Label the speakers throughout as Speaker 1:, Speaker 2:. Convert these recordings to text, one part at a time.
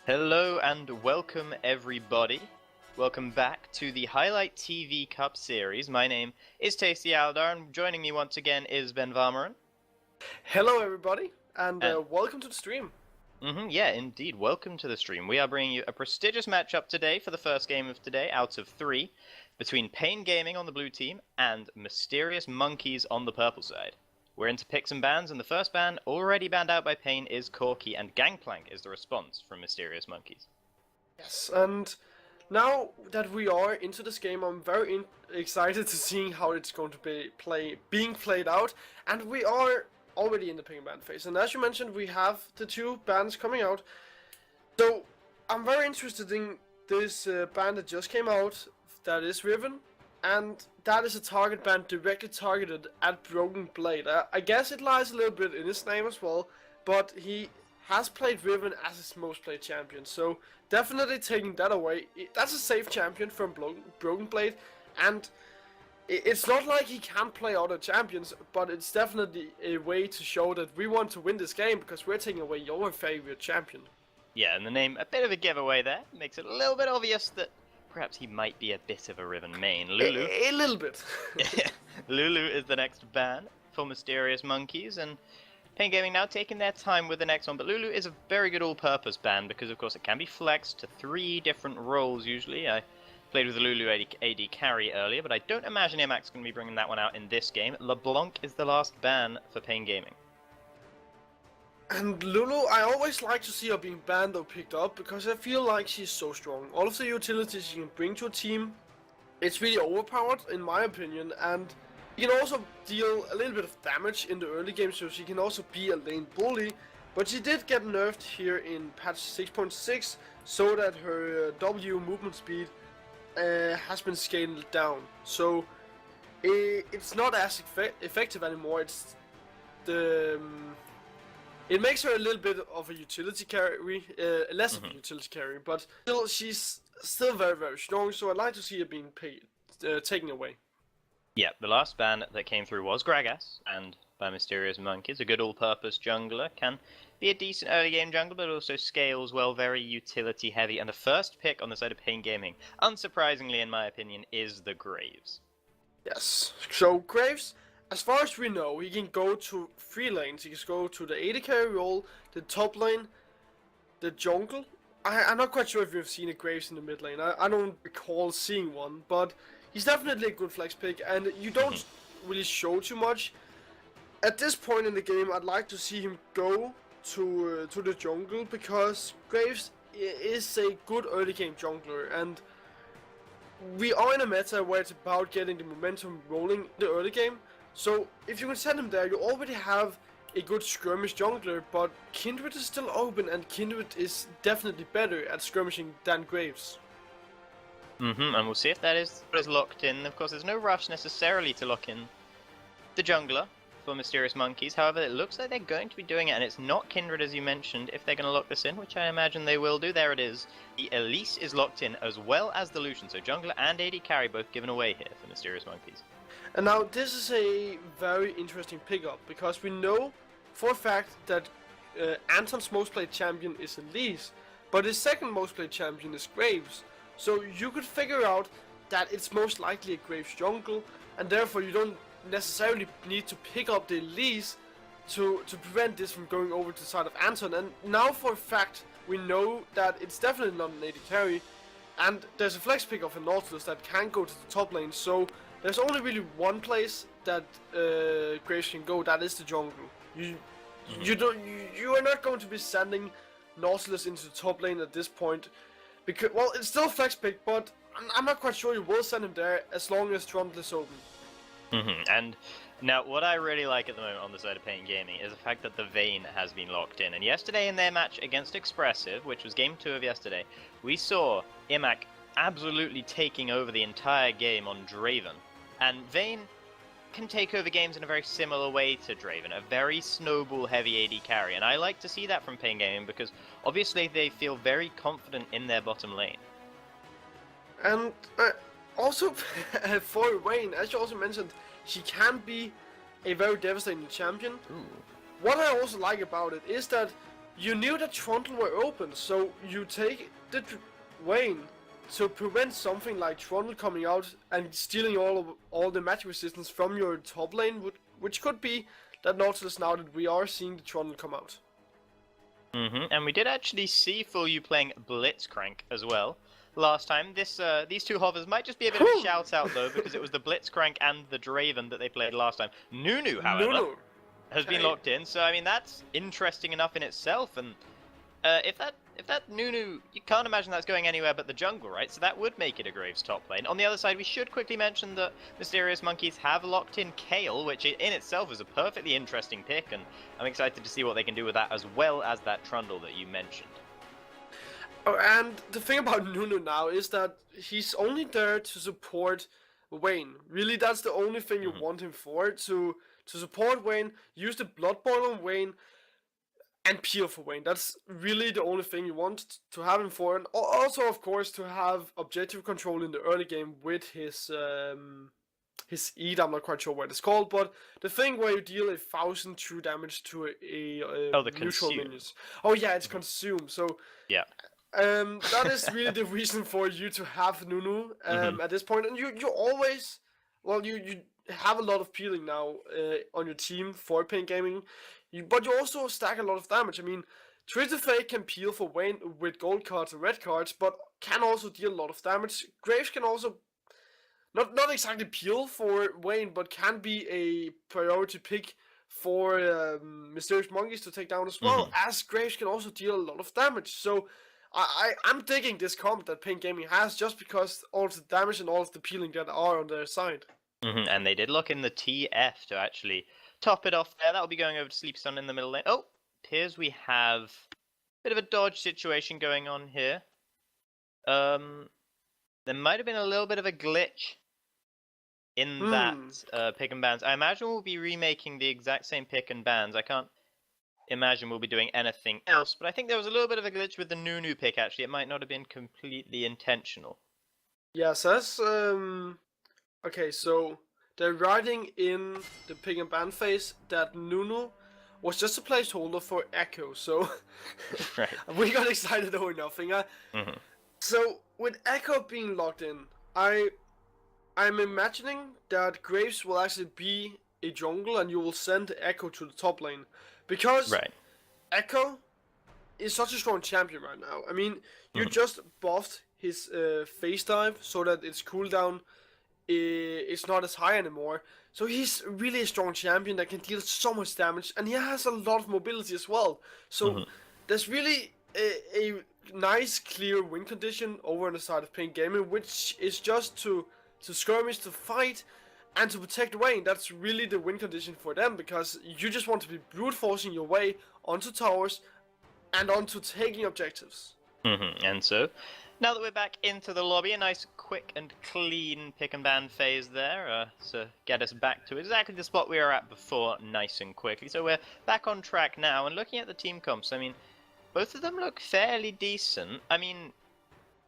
Speaker 1: Hello and welcome everybody. Welcome back to the Highlight TV Cup series. My name is Tasty Aldar and joining me once again is Benvarmeren.
Speaker 2: Hello everybody and welcome to the stream.
Speaker 1: Yeah, indeed. Welcome to the stream. We are bringing you a prestigious matchup today for the first game of today out of 3 between Pain Gaming on the blue team and Mysterious Monkeys on the purple side. We're into picks and bans, and the first ban, already banned out by Pain, is Corky, and Gangplank is the response from Mysterious Monkeys.
Speaker 2: Yes, and now that we are into this game, I'm very excited to seeing how it's going to be being played out, and we are already in the ping ban phase. And as you mentioned, we have the 2 bans coming out. So I'm very interested in this ban that just came out, that is Riven. And that is a target ban directly targeted at Broken Blade. I guess it lies a little bit in his name as well, but he has played Riven as his most played champion, so definitely taking that away. That's a safe champion from Broken Blade, and it's not like he can't play other champions, but it's definitely a way to show that we want to win this game because we're taking away your favorite champion.
Speaker 1: Yeah, and the name, a bit of a giveaway there, makes it a little bit obvious that perhaps he might be a bit of a Riven main. Lulu.
Speaker 2: A little bit.
Speaker 1: Lulu is the next ban for Mysterious Monkeys, and Pain Gaming now taking their time with the next one. But Lulu is a very good all-purpose ban because, of course, it can be flexed to 3 different roles usually. I played with the Lulu AD carry earlier, but I don't imagine Imak's going to be bringing that one out in this game. LeBlanc is the last ban for Pain Gaming.
Speaker 2: And Lulu, I always like to see her being banned or picked up because I feel like she's so strong. All of the utilities she can bring to a team, it's really overpowered in my opinion, and she can also deal a little bit of damage in the early game, so she can also be a lane bully. But she did get nerfed here in patch 6.6 so that her W movement speed has been scaled down. So it's not as effective anymore. It's the It makes her a little bit of a utility carry, less of a utility carry, but still, she's still very, very strong, so I'd like to see her being taken away.
Speaker 1: Yeah, the last ban that came through was Gragas, and by Mysterious Monkeys, a good all-purpose jungler, can be a decent early game jungler, but also scales well, very utility heavy, and the first pick on the side of Pain Gaming, unsurprisingly in my opinion, is the Graves.
Speaker 2: Yes, so Graves, as far as we know, he can go to 3 lanes. He can go to the AD carry role, the top lane, the jungle. I'm not quite sure if you've seen a Graves in the mid lane. I don't recall seeing one, but he's definitely a good flex pick, and you don't really show too much. At this point in the game, I'd like to see him go to the jungle, because Graves is a good early game jungler, and we are in a meta where it's about getting the momentum rolling in the early game. So if you can send him there, you already have a good skirmish jungler, but Kindred is still open, and Kindred is definitely better at skirmishing than Graves.
Speaker 1: And we'll see if that is locked in. Of course, there's no rush necessarily to lock in the jungler for Mysterious Monkeys. However, it looks like they're going to be doing it, and it's not Kindred, as you mentioned, if they're going to lock this in, which I imagine they will do. There it is. The Elise is locked in, as well as the Lucian. So jungler and AD carry both given away here for Mysterious Monkeys.
Speaker 2: And now this is a very interesting pickup, because we know for a fact that Anton's most played champion is Elise, but his second most played champion is Graves. So you could figure out that it's most likely a Graves jungle, and therefore you don't necessarily need to pick up the Elise to prevent this from going over to the side of Anton. And now for a fact we know that it's definitely not an AD carry, and there's a flex pick of a Nautilus that can go to the top lane, so there's only really one place that Graves can go, that is the jungle. You are not going to be sending Nautilus into the top lane at this point, because, well, it's still a flex pick, but I'm not quite sure you will send him there as long as Trundle is open.
Speaker 1: And now, what I really like at the moment on the side of Pain Gaming is the fact that the Vayne has been locked in. And yesterday in their match against Expressive, which was game 2 of yesterday, we saw Imak absolutely taking over the entire game on Draven. And Vayne can take over games in a very similar way to Draven, a very snowball-heavy AD carry. And I like to see that from Pain Gaming because obviously they feel very confident in their bottom lane.
Speaker 2: And also, for Vayne, as you also mentioned, she can be a very devastating champion. What I also like about it is that you knew that Trundle were open, so you take the Vayne to prevent something like Trundle coming out and stealing all the magic resistance from your top lane, which could be that Nautilus now that we are seeing the Trundle come out.
Speaker 1: And we did actually see for you playing Blitzcrank as well last time. These two hovers might just be a bit of a shout out though, because it was the Blitzcrank and the Draven that they played last time. Nunu, however, has been locked in, so I mean that's interesting enough in itself. And if that Nunu, you can't imagine that's going anywhere but the jungle, right? So that would make it a Graves top lane. On the other side, we should quickly mention that Mysterious Monkeys have locked in Kayle, which in itself is a perfectly interesting pick, and I'm excited to see what they can do with that, as well as that Trundle that you mentioned.
Speaker 2: Oh, and the thing about Nunu now is that he's only there to support Vayne. Really, that's the only thing you want him for, to support Vayne, use the Blood Boil on Vayne, and peel for Vayne. That's really the only thing you want to have him for, and also, of course, to have objective control in the early game with his Eat. I'm not quite sure what it's called, but the thing where you deal 1,000 true damage to a neutral minions. Oh yeah, it's consume. So
Speaker 1: yeah.
Speaker 2: That is really the reason for you to have Nunu at this point, and you always, well, you have a lot of peeling now on your team for Pain Gaming, but you also stack a lot of damage. I mean, Tritofake can peel for Vayne with gold cards and red cards, but can also deal a lot of damage. Graves can also not exactly peel for Vayne, but can be a priority pick for Mysterious Monkeys to take down as well, as Graves can also deal a lot of damage. So I'm digging this comp that Pain Gaming has, just because all of the damage and all of the peeling that are on their side.
Speaker 1: And they did lock in the TF to actually top it off there. That'll be going over to Sleepstone in the middle lane. Oh, appears we have a bit of a dodge situation going on here. There might have been a little bit of a glitch in that pick and bans. I imagine we'll be remaking the exact same pick and bans. I can't imagine we'll be doing anything else, but I think there was a little bit of a glitch with the Nunu pick, actually. It might not have been completely intentional.
Speaker 2: Yes, that's okay, so they're writing in the pick and ban phase that Nunu was just a placeholder for Echo, so
Speaker 1: right.
Speaker 2: We got excited over nothing. So with Echo being locked in, I'm imagining that Graves will actually be a jungle and you will send Echo to the top lane, because Echo is such a strong champion right now. I mean, you just buffed his phase dive so that its cooldown is not as high anymore. So he's really a strong champion that can deal so much damage, and he has a lot of mobility as well. So there's really a nice, clear win condition over on the side of Pain Gaming, which is just to skirmish, to fight, and to protect Vayne. That's really the win condition for them, because you just want to be brute forcing your way onto towers and onto taking objectives.
Speaker 1: And so, now that we're back into the lobby, a nice quick and clean pick and ban phase there to get us back to exactly the spot we were at before, nice and quickly. So we're back on track now, and looking at the team comps, I mean, both of them look fairly decent. I mean,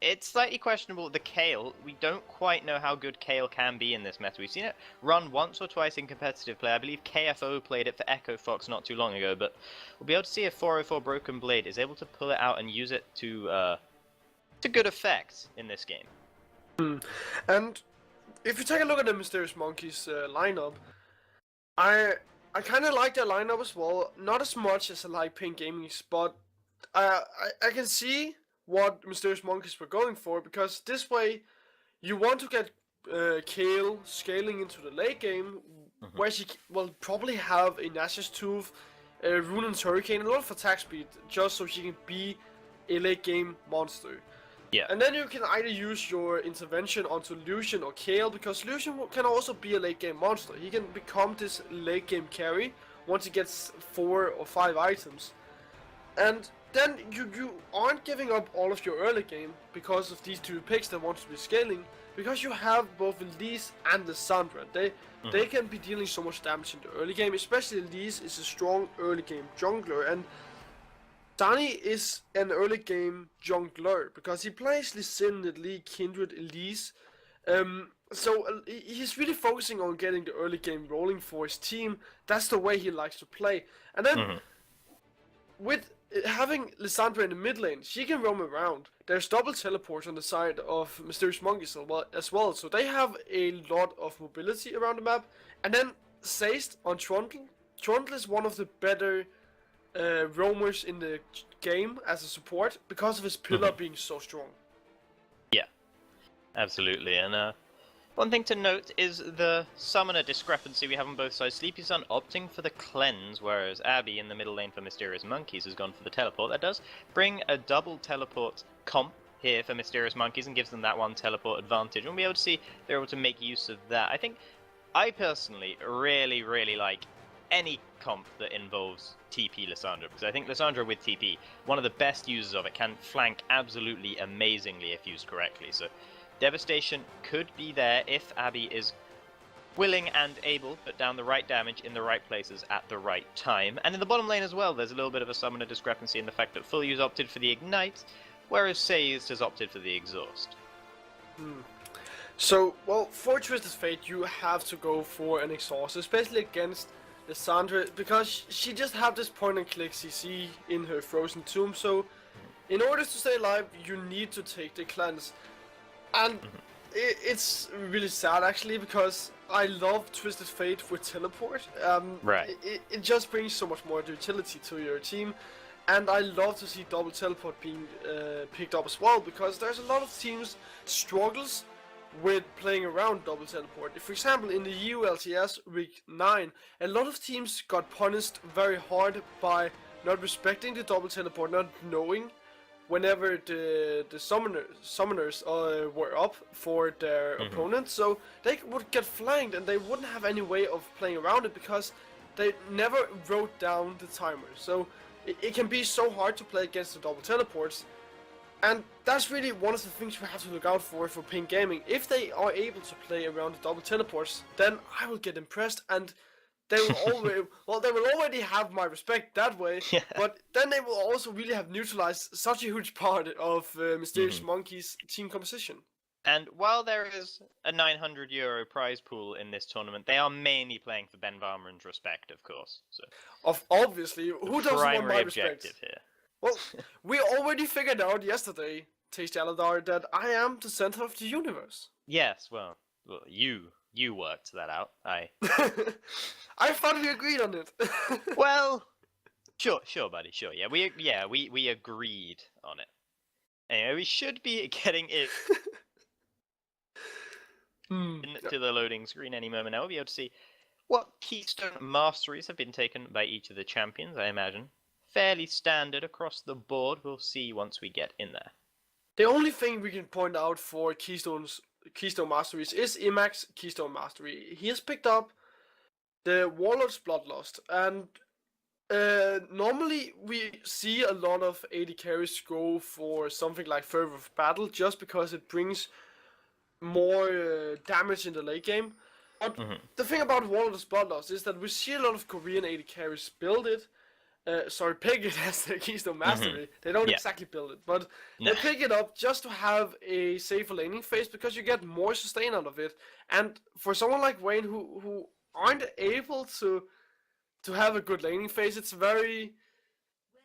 Speaker 1: it's slightly questionable, the Kayle. We don't quite know how good Kayle can be in this meta. We've seen it run once or twice in competitive play. I believe KFO played it for Echo Fox not too long ago, but we'll be able to see if 404 Broken Blade is able to pull it out and use it to good effect in this game.
Speaker 2: And if you take a look at the Mysterious Monkeys lineup, I kind of like their lineup as well. Not as much as I like Pain Gaming's, but I can see what Mysterious Monkeys were going for, because this way you want to get Kayle scaling into the late game, where she will probably have a Nash's Tooth, Runan's Hurricane, a lot of attack speed, just so she can be a late game monster.
Speaker 1: Yeah.
Speaker 2: And then you can either use your intervention onto Lucian or Kayle, because Lucian can also be a late game monster. He can become this late game carry once he gets 4 or 5 items. And then you aren't giving up all of your early game because of these two picks that want to be scaling, because you have both Elise and the Sandra. They can be dealing so much damage in the early game, especially Elise is a strong early game jungler, and Danny is an early game jungler because he plays Lee Sin, Lee, Kindred, Elise. So he's really focusing on getting the early game rolling for his team. That's the way he likes to play. And then with having Lissandra in the mid lane, she can roam around. There's double teleport on the side of Mysterious Monkeys as well, so they have a lot of mobility around the map. And then Seist on Trundle. Trundle is one of the better roamers in the game as a support because of his pillar being so strong.
Speaker 1: Yeah, absolutely. And one thing to note is the summoner discrepancy we have on both sides. Sleepy Sun opting for the cleanse, whereas Abby in the middle lane for Mysterious Monkeys has gone for the teleport. That does bring a double teleport comp here for Mysterious Monkeys and gives them that one teleport advantage. We'll be able to see they're able to make use of that. I personally really like any comp that involves TP Lissandra, because I think Lissandra with TP, one of the best users of it, can flank absolutely amazingly if used correctly. So Devastation could be there if Abby is willing and able, but down the right damage in the right places at the right time. And in the bottom lane as well, there's a little bit of a summoner discrepancy in the fact that Full Use opted for the Ignite, whereas Seized has opted for the Exhaust.
Speaker 2: So, well, for Twisted Fate, you have to go for an Exhaust, especially against Lissandra, because she just have this point and click CC in her Frozen Tomb, so in order to stay alive, you need to take the cleanse. And it's really sad actually, because I love Twisted Fate with teleport.
Speaker 1: Right.
Speaker 2: It just brings so much more utility to your team, and I love to see double teleport being picked up as well, because there's a lot of teams struggles with playing around double teleport. For example, in the EU LCS week 9, a lot of teams got punished very hard by not respecting the double teleport, not knowing whenever the summoners were up for their opponent, so they would get flanked and they wouldn't have any way of playing around it because they never wrote down the timer. So it can be so hard to play against the double teleports, and that's really one of the things we have to look out for Ping Gaming. If they are able to play around the double teleports, then I will get impressed, and they will already, well, they will already have my respect that way, but then they will also really have neutralized such a huge part of Mysterious Monkey's team composition.
Speaker 1: And while there is a €900 prize pool in this tournament, they are mainly playing for Benvarmeren's respect, of course. So
Speaker 2: obviously, who doesn't want my respect?
Speaker 1: Here.
Speaker 2: Well, we already figured out yesterday, Tasty Aladar, that I am the center of the universe.
Speaker 1: Yes, well, you worked that out. I
Speaker 2: thought we agreed on it.
Speaker 1: Well, sure, buddy, sure. Yeah, we agreed on it. Anyway, we should be getting it to the loading screen any moment now. We'll be able to see what Keystone Masteries have been taken by each of the champions, I imagine. Fairly standard across the board. We'll see once we get in there.
Speaker 2: The only thing we can point out for Keystone Masteries is Imac's Keystone Mastery. He has picked up the Warlord's Bloodlust, and normally we see a lot of AD carries go for something like Fervor of Battle just because it brings more damage in the late game. But the thing about Warlord's Bloodlust is that we see a lot of Korean AD carries build it. Pick it as the Keystone Mastery. They don't exactly build it, but they pick it up just to have a safer laning phase because you get more sustain out of it. And for someone like Wayne who aren't able to have a good laning phase, it's very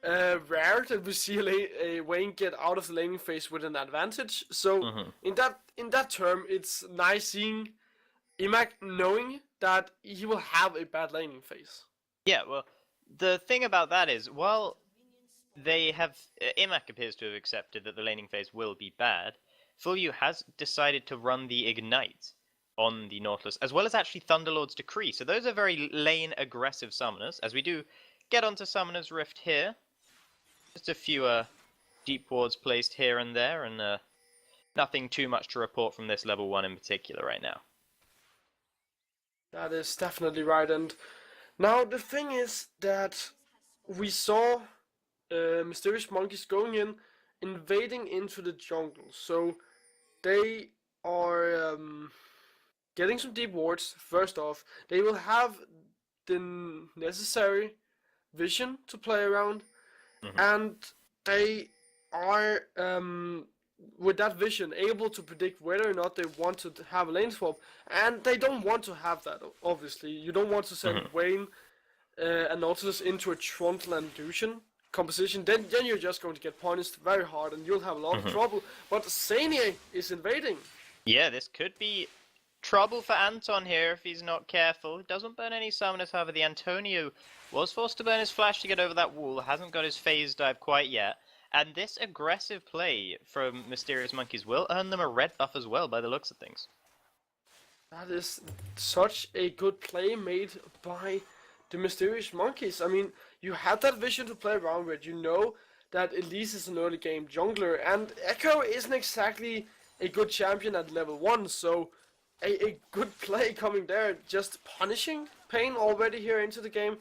Speaker 2: rare that we see a Wayne get out of the laning phase with an advantage. So in that term, it's nice seeing Imac knowing that he will have a bad laning phase.
Speaker 1: Yeah, well, the thing about that is, while they have, Imac appears to have accepted that the laning phase will be bad, Fulyu has decided to run the Ignite on the Nautilus, as well as actually Thunderlord's Decree. So those are very lane-aggressive summoners, as we do get onto Summoner's Rift here. Just a few deep wards placed here and there, and nothing too much to report from this level 1 in particular right now.
Speaker 2: That is definitely right, and now the thing is that we saw Mysterious Monkeys going in, invading into the jungle. So they are getting some deep wards. First off, they will have the necessary vision to play around, and they are with that vision able to predict whether or not they want to have a lane swap, and they don't want to have that. Obviously, you don't want to send Wayne and Nautilus into a Trundle and Lucian composition, then you're just going to get punished very hard and you'll have a lot of trouble. But Zania is invading.
Speaker 1: Yeah, this could be trouble for Anton here if he's not careful. Doesn't burn any summoners, however. The Antonio was forced to burn his flash to get over that wall. Hasn't got his phase dive quite yet. And this aggressive play from Mysterious Monkeys will earn them a red buff as well, by the looks of things.
Speaker 2: That is such a good play made by the Mysterious Monkeys. I mean, you had that vision to play around with. You know that Elise is an early game jungler, and Echo isn't exactly a good champion at level 1, so a good play coming there, just punishing Pain already here into the game.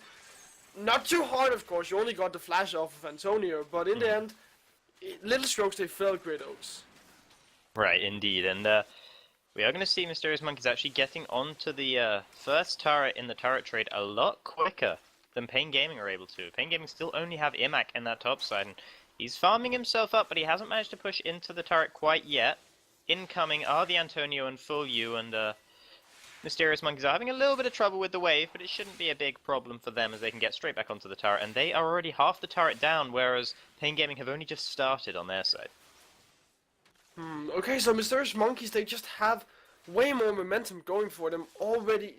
Speaker 2: Not too hard, of course, you only got the flash off of Antonio, but in the end, little strokes, they fell great oaks.
Speaker 1: Right, indeed, and we are going to see Mysterious Monkeys actually getting onto the first turret in the turret trade a lot quicker than Pain Gaming are able to. Pain Gaming still only have Imak in that top side, and he's farming himself up, but he hasn't managed to push into the turret quite yet. Incoming are the Antonio and Full U, and Mysterious Monkeys are having a little bit of trouble with the wave, but it shouldn't be a big problem for them as they can get straight back onto the turret, and they are already half the turret down, whereas Pain Gaming have only just started on their side.
Speaker 2: Okay, so Mysterious Monkeys, they just have way more momentum going for them already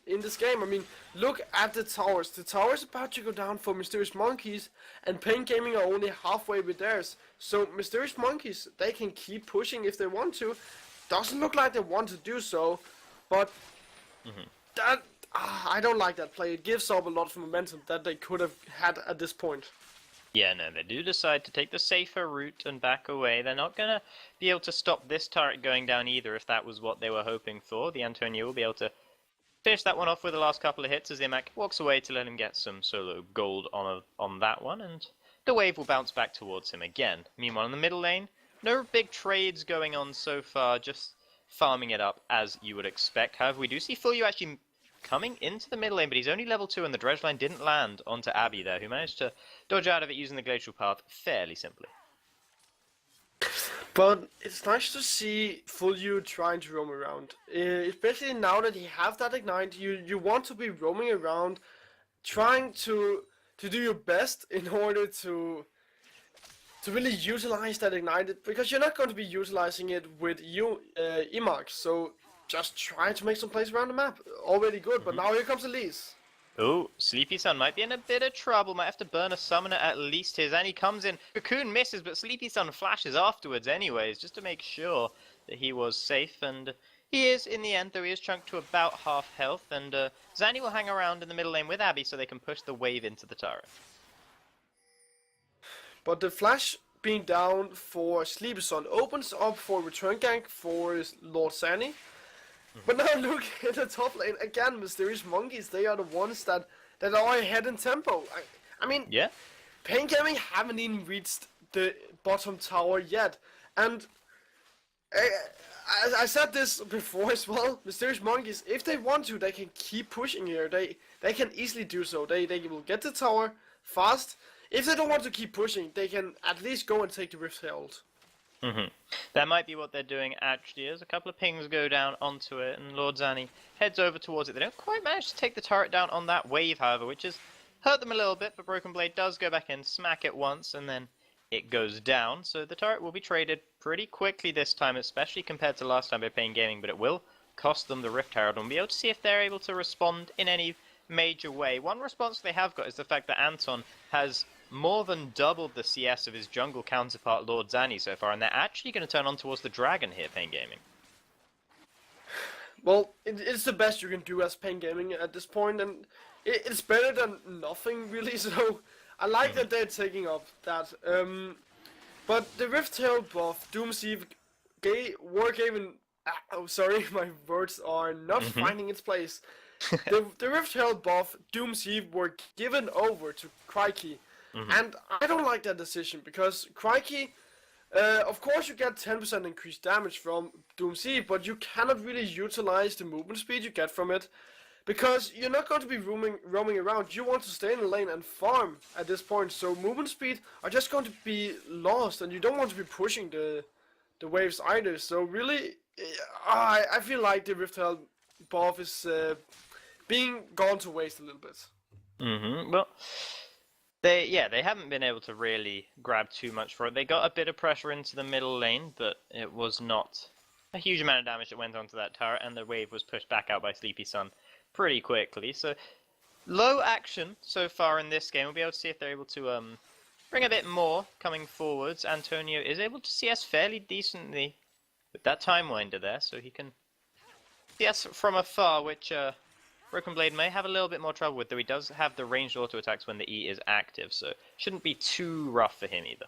Speaker 2: in this game. I mean, look at the towers. The tower's about to go down for Mysterious Monkeys, and Pain Gaming are only halfway with theirs. So Mysterious Monkeys, they can keep pushing if they want to. Doesn't look like they want to do so, but that I don't like that play. It gives up a lot of momentum that they could have had at this point.
Speaker 1: Yeah, no, they do decide to take the safer route and back away. They're not going to be able to stop this turret going down either if that was what they were hoping for. The Antonio will be able to finish that one off with the last couple of hits as Imak walks away to let him get some solo gold on that one, and the wave will bounce back towards him again. Meanwhile, in the middle lane, no big trades going on so far, just farming it up as you would expect. However, we do see Full U actually coming into the middle lane, but he's only level 2 and the dredge line didn't land onto Abby there, who managed to dodge out of it using the glacial path fairly simply.
Speaker 2: But it's nice to see Full U trying to roam around. Especially now that he have that ignite, you want to be roaming around, trying to do your best in order to really utilize that ignite, because you're not going to be utilizing it with Imak, so just try to make some plays around the map. Already good, but now here comes Elise.
Speaker 1: Oh, Sleepy Sun might be in a bit of trouble. Might have to burn a summoner at least his. And he comes in. Cocoon misses, but Sleepy Sun flashes afterwards anyways, just to make sure that he was safe. And he is, in the end, though he is chunked to about half health. And Zanny will hang around in the middle lane with Abby so they can push the wave into the turret.
Speaker 2: But the flash being down for Sleepy Sun opens up for return gank for Lord Zanny. But now look at the top lane again, Mysterious Monkeys. They are the ones that are ahead in tempo. I mean,
Speaker 1: yeah,
Speaker 2: Pain Gaming haven't even reached the bottom tower yet, and I said this before as well. Mysterious Monkeys, if they want to, they can keep pushing here. They can easily do so. They will get the tower fast. If they don't want to keep pushing, they can at least go and take the Rift Herald.
Speaker 1: That might be what they're doing actually, as a couple of pings go down onto it and Lord Zanny heads over towards it. They don't quite manage to take the turret down on that wave, however, which has hurt them a little bit, but Broken Blade does go back in, smack it once, and then it goes down. So the turret will be traded pretty quickly this time, especially compared to last time by Pain Gaming, but it will cost them the Rift Herald, and we'll be able to see if they're able to respond in any major way. One response they have got is the fact that Anton has more than doubled the CS of his jungle counterpart Lord Zanny so far, and they're actually going to turn on towards the dragon here, Pain Gaming.
Speaker 2: Well, it's the best you can do as Pain Gaming at this point, and it's better than nothing really, so I like that they're taking up that. But the Rift Herald buff, Doomsieve, Warhaven... oh, sorry, my words are not finding its place. The Rift Herald buff, Doomsieve, were given over to Crikey. And I don't like that decision, because Crikey, of course you get 10% increased damage from Doomsieve, but you cannot really utilize the movement speed you get from it, because you're not going to be roaming around. You want to stay in the lane and farm at this point, so movement speed are just going to be lost, and you don't want to be pushing the waves either. So really, I feel like the Rift Herald buff is being gone to waste a little bit.
Speaker 1: Well, They haven't been able to really grab too much for it. They got a bit of pressure into the middle lane, but it was not a huge amount of damage that went onto that turret, and the wave was pushed back out by Sleepy Sun pretty quickly. So low action so far in this game. We'll be able to see if they're able to bring a bit more coming forwards. Antonio is able to CS fairly decently with that time winder there, so he can CS from afar, which Broken Blade may have a little bit more trouble with, though he does have the ranged auto attacks when the E is active, so shouldn't be too rough for him either.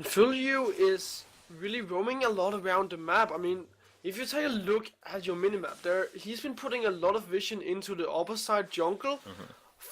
Speaker 2: Fulyu is really roaming a lot around the map. I mean, if you take a look at your minimap there, he's been putting a lot of vision into the upper side jungle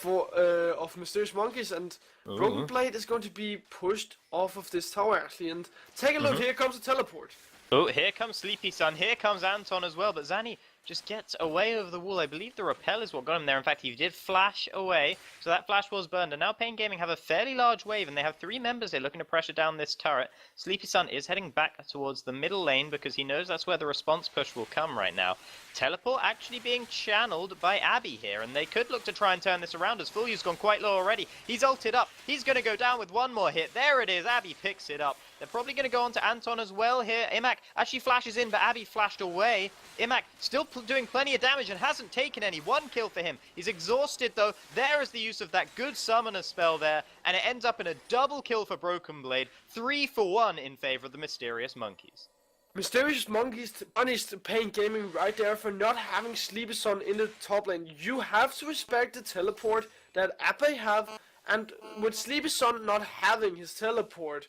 Speaker 2: of Mysterious Monkeys, and Broken Blade is going to be pushed off of this tower actually. And take a look, here comes the teleport.
Speaker 1: Oh, here comes Sleepy Sun, here comes Anton as well, but Zanny just gets away over the wall. I believe the rappel is what got him there. In fact, he did flash away, so that flash was burned. And now Pain Gaming have a fairly large wave, and they have 3 members here looking to pressure down this turret. Sleepy Sun is heading back towards the middle lane because he knows that's where the response push will come right now. Teleport actually being channeled by Abby here, and they could look to try and turn this around as Fulyu's gone quite low already. He's ulted up. He's going to go down with one more hit. There it is. Abby picks it up. They're probably going to go on to Anton as well here. Imak actually flashes in, but Abby flashed away. Imak still doing plenty of damage and hasn't taken any. 1 kill for him. He's exhausted though. There is the use of that good summoner spell there, and it ends up in a double kill for Broken Blade. 3 for 1 in favor of the Mysterious Monkeys.
Speaker 2: Mysterious Monkeys punished Pain Gaming right there for not having Sleepy Sun in the top lane. You have to respect the teleport that Abby have, and with Sleepy Sun not having his teleport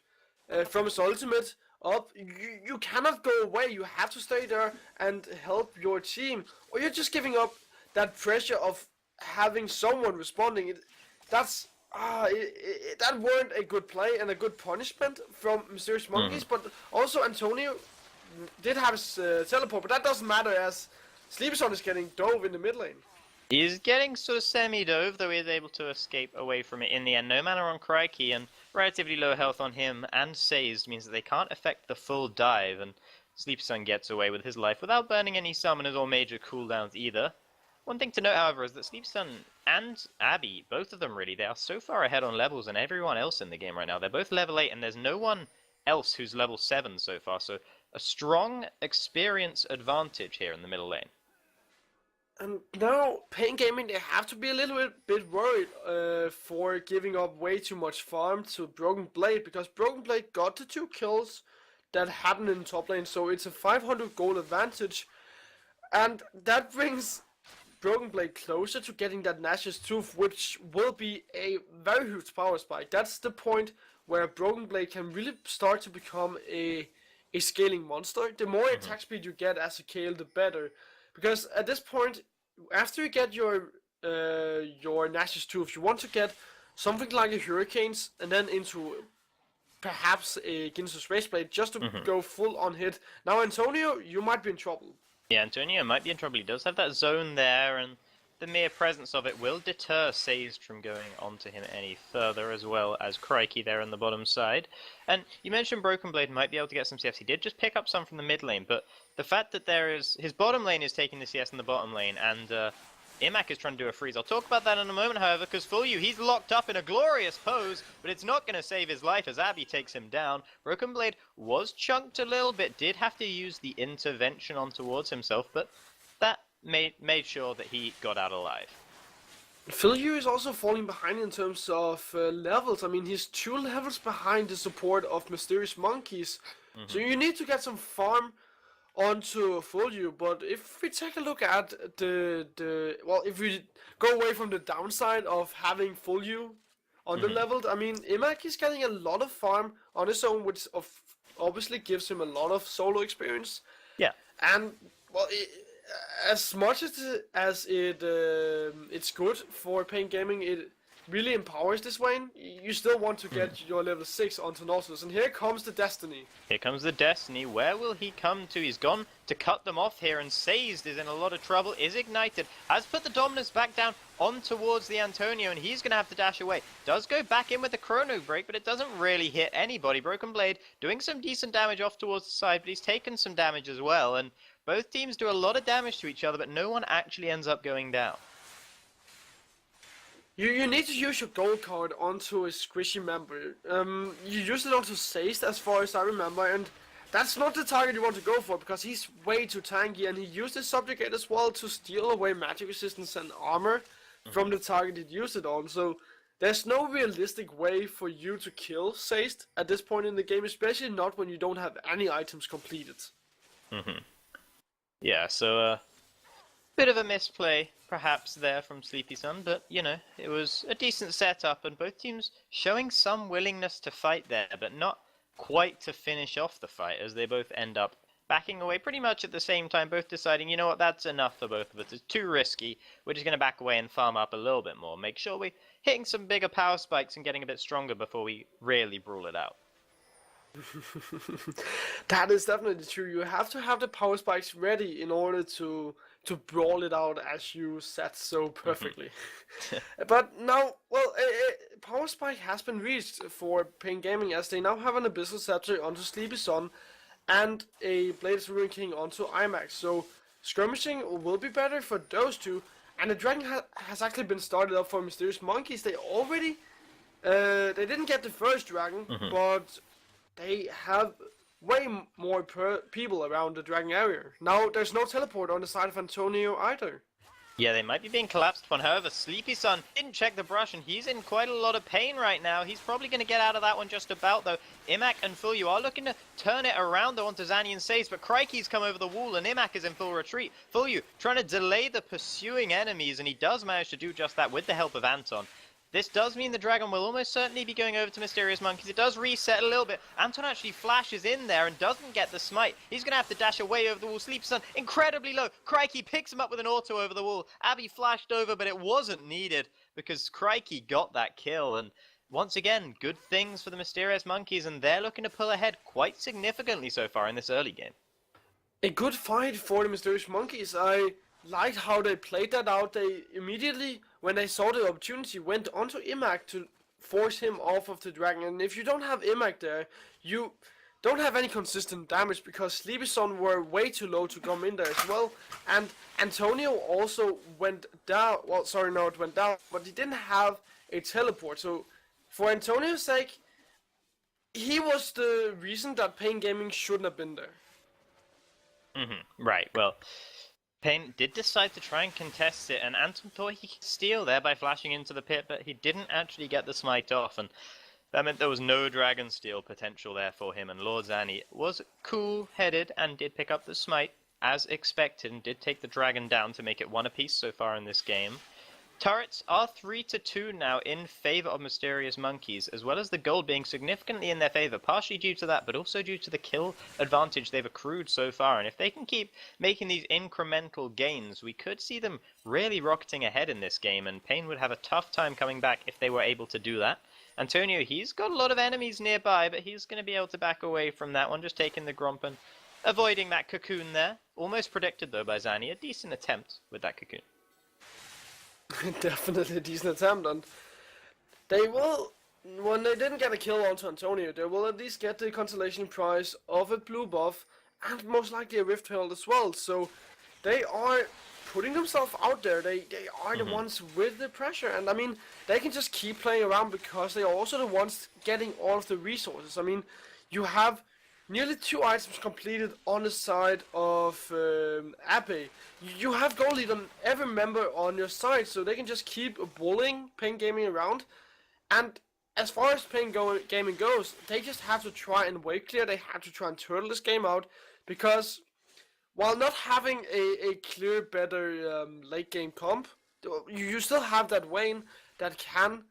Speaker 2: from his ultimate up, you cannot go away. You have to stay there and help your team, or you're just giving up that pressure of having someone responding. That weren't a good play and a good punishment from Mysterious Monkeys, but also Antonio did have his teleport, but that doesn't matter as Sleepy Sun is getting dove in the mid lane.
Speaker 1: He's getting sort of semi-dove, though he is able to escape away from it in the end. No mana on Crikey, and relatively low health on him, and Sazed means that they can't affect the full dive, and Sleepy Sun gets away with his life without burning any summoners or major cooldowns either. One thing to note, however, is that Sleepy Sun and Abby, both of them really, they are so far ahead on levels than everyone else in the game right now. They're both level 8, and there's no one else who's level 7 so far, so a strong experience advantage here in the middle lane.
Speaker 2: And now, Pain Gaming, they have to be a little bit worried for giving up way too much farm to Broken Blade, because Broken Blade got the 2 kills that happened in the top lane, so it's a 500 gold advantage, and that brings Broken Blade closer to getting that Nash's Tooth, which will be a very huge power spike. That's the point where Broken Blade can really start to become a scaling monster. The more attack speed you get as a KL, the better. Because at this point, after you get your Nash's Tooth, you want to get something like a Hurricanes, and then into perhaps a Ginsu Spaceblade, just to go full on hit. Now Antonio, you might be in trouble.
Speaker 1: Yeah, Antonio might be in trouble. He does have that zone there, and the mere presence of it will deter Sazed from going onto him any further, as well as Crikey there on the bottom side. And you mentioned Broken Blade might be able to get some CS. He did just pick up some from the mid lane, but the fact that his bottom lane is taking the CS in the bottom lane, and Imak is trying to do a freeze. I'll talk about that in a moment, however, because Fulyu, he's locked up in a glorious pose, but it's not going to save his life as Abby takes him down. Broken Blade was chunked a little bit, did have to use the intervention on towards himself, but that made sure that he got out alive.
Speaker 2: Fulyu is also falling behind in terms of levels. I mean, he's 2 levels behind the support of Mysterious Monkeys, so you need to get some farm onto Fulyu. But if we take a look at if we go away from the downside of having Fulyu under-leveled, I mean, Imak is getting a lot of farm on his own, which obviously gives him a lot of solo experience.
Speaker 1: Yeah.
Speaker 2: And, well, as much as it's good for Pain Gaming, it really empowers this lane. You still want to get your level 6 onto Nautilus, and here comes the Destiny.
Speaker 1: Here comes the Destiny. Where will he come to? He's gone to cut them off here, and Sazed is in a lot of trouble, is ignited, has put the Dominus back down on towards the Antonio, and he's going to have to dash away. Does go back in with the Chrono Break, but it doesn't really hit anybody. Broken Blade doing some decent damage off towards the side, but he's taken some damage as well, and both teams do a lot of damage to each other, but no one actually ends up going down.
Speaker 2: You need to use your gold card onto a squishy member. You use it onto Seist as far as I remember, and that's not the target you want to go for because he's way too tanky, and he used his subjugate as well to steal away magic resistance and armor from the target he'd used it on. So there's no realistic way for you to kill Seist at this point in the game, especially not when you don't have any items completed.
Speaker 1: Yeah, so bit of a misplay, perhaps, there from Sleepy Sun, but, you know, it was a decent setup, and both teams showing some willingness to fight there, but not quite to finish off the fight, as they both end up backing away pretty much at the same time, both deciding, you know what, that's enough for both of us, it's too risky, we're just going to back away and farm up a little bit more, make sure we're hitting some bigger power spikes and getting a bit stronger before we really brawl it out.
Speaker 2: That is definitely true. You have to have the power spikes ready in order to brawl it out, as you said so perfectly. But now, well, a power spike has been reached for Pain Gaming, as they now have an Abyssal Scepter onto Sleepy Sun and a Blades Ruin King onto IMAX. So skirmishing will be better for those two. And the dragon has actually been started up for Mysterious Monkeys. They already they didn't get the first dragon, but they have way more people around the dragon area. Now there's no teleport on the side of Antonio either.
Speaker 1: Yeah, they might be being collapsed upon. However, Sleepy Sun didn't check the brush, and he's in quite a lot of pain right now. He's probably going to get out of that one just about, though. Imak and Fulyu are looking to turn it around, though, onto Zanny and Sace, but Crikey's come over the wall, and Imak is in full retreat. Fulyu trying to delay the pursuing enemies, and he does manage to do just that with the help of Anton. This does mean the dragon will almost certainly be going over to Mysterious Monkeys. It does reset a little bit. Anton actually flashes in there and doesn't get the smite. He's going to have to dash away over the wall. Sleepy Sun incredibly low. Crikey picks him up with an auto over the wall. Abby flashed over, but it wasn't needed because Crikey got that kill. And once again, good things for the Mysterious Monkeys, and they're looking to pull ahead quite significantly so far in this early game.
Speaker 2: A good fight for the Mysterious Monkeys. I liked how they played that out. They immediately, when they saw the opportunity, went onto Imak to force him off of the dragon. And if you don't have Imak there, you don't have any consistent damage because Sleepy Sun were way too low to come in there as well. And Antonio also went down. Well, sorry, no, it went down, but he didn't have a teleport. So for Antonio's sake, he was the reason that Pain Gaming shouldn't have been there.
Speaker 1: Right, well, Pain did decide to try and contest it, and Anton thought he could steal there by flashing into the pit, but he didn't actually get the smite off, and that meant there was no dragon steal potential there for him, and Lord Zanny was cool-headed and did pick up the smite, as expected, and did take the dragon down to make it one apiece so far in this game. Turrets are 3-2 now in favor of Mysterious Monkeys, as well as the gold being significantly in their favor, partially due to that, but also due to the kill advantage they've accrued so far. And if they can keep making these incremental gains, we could see them really rocketing ahead in this game, and Pain would have a tough time coming back if they were able to do that. Antonio, he's got a lot of enemies nearby, but he's going to be able to back away from that one, just taking the Gromp and avoiding that cocoon there. Almost predicted, though, by Zanny. A decent attempt with that cocoon.
Speaker 2: Definitely a decent attempt, and they will, when they didn't get a kill onto Antonio, they will at least get the consolation prize of a blue buff and most likely a Rift Herald as well. So they are putting themselves out there. They are the ones with the pressure, and I mean, they can just keep playing around because they are also the ones getting all of the resources. I mean, you have nearly 2 items completed on the side of Ape. You have goal lead on every member on your side, so they can just keep bullying Pain Gaming around. And as far as Pain Gaming goes, they just have to try and wave clear. They have to try and turtle this game out, because while not having a clear, better late game comp, you still have that Vayne that can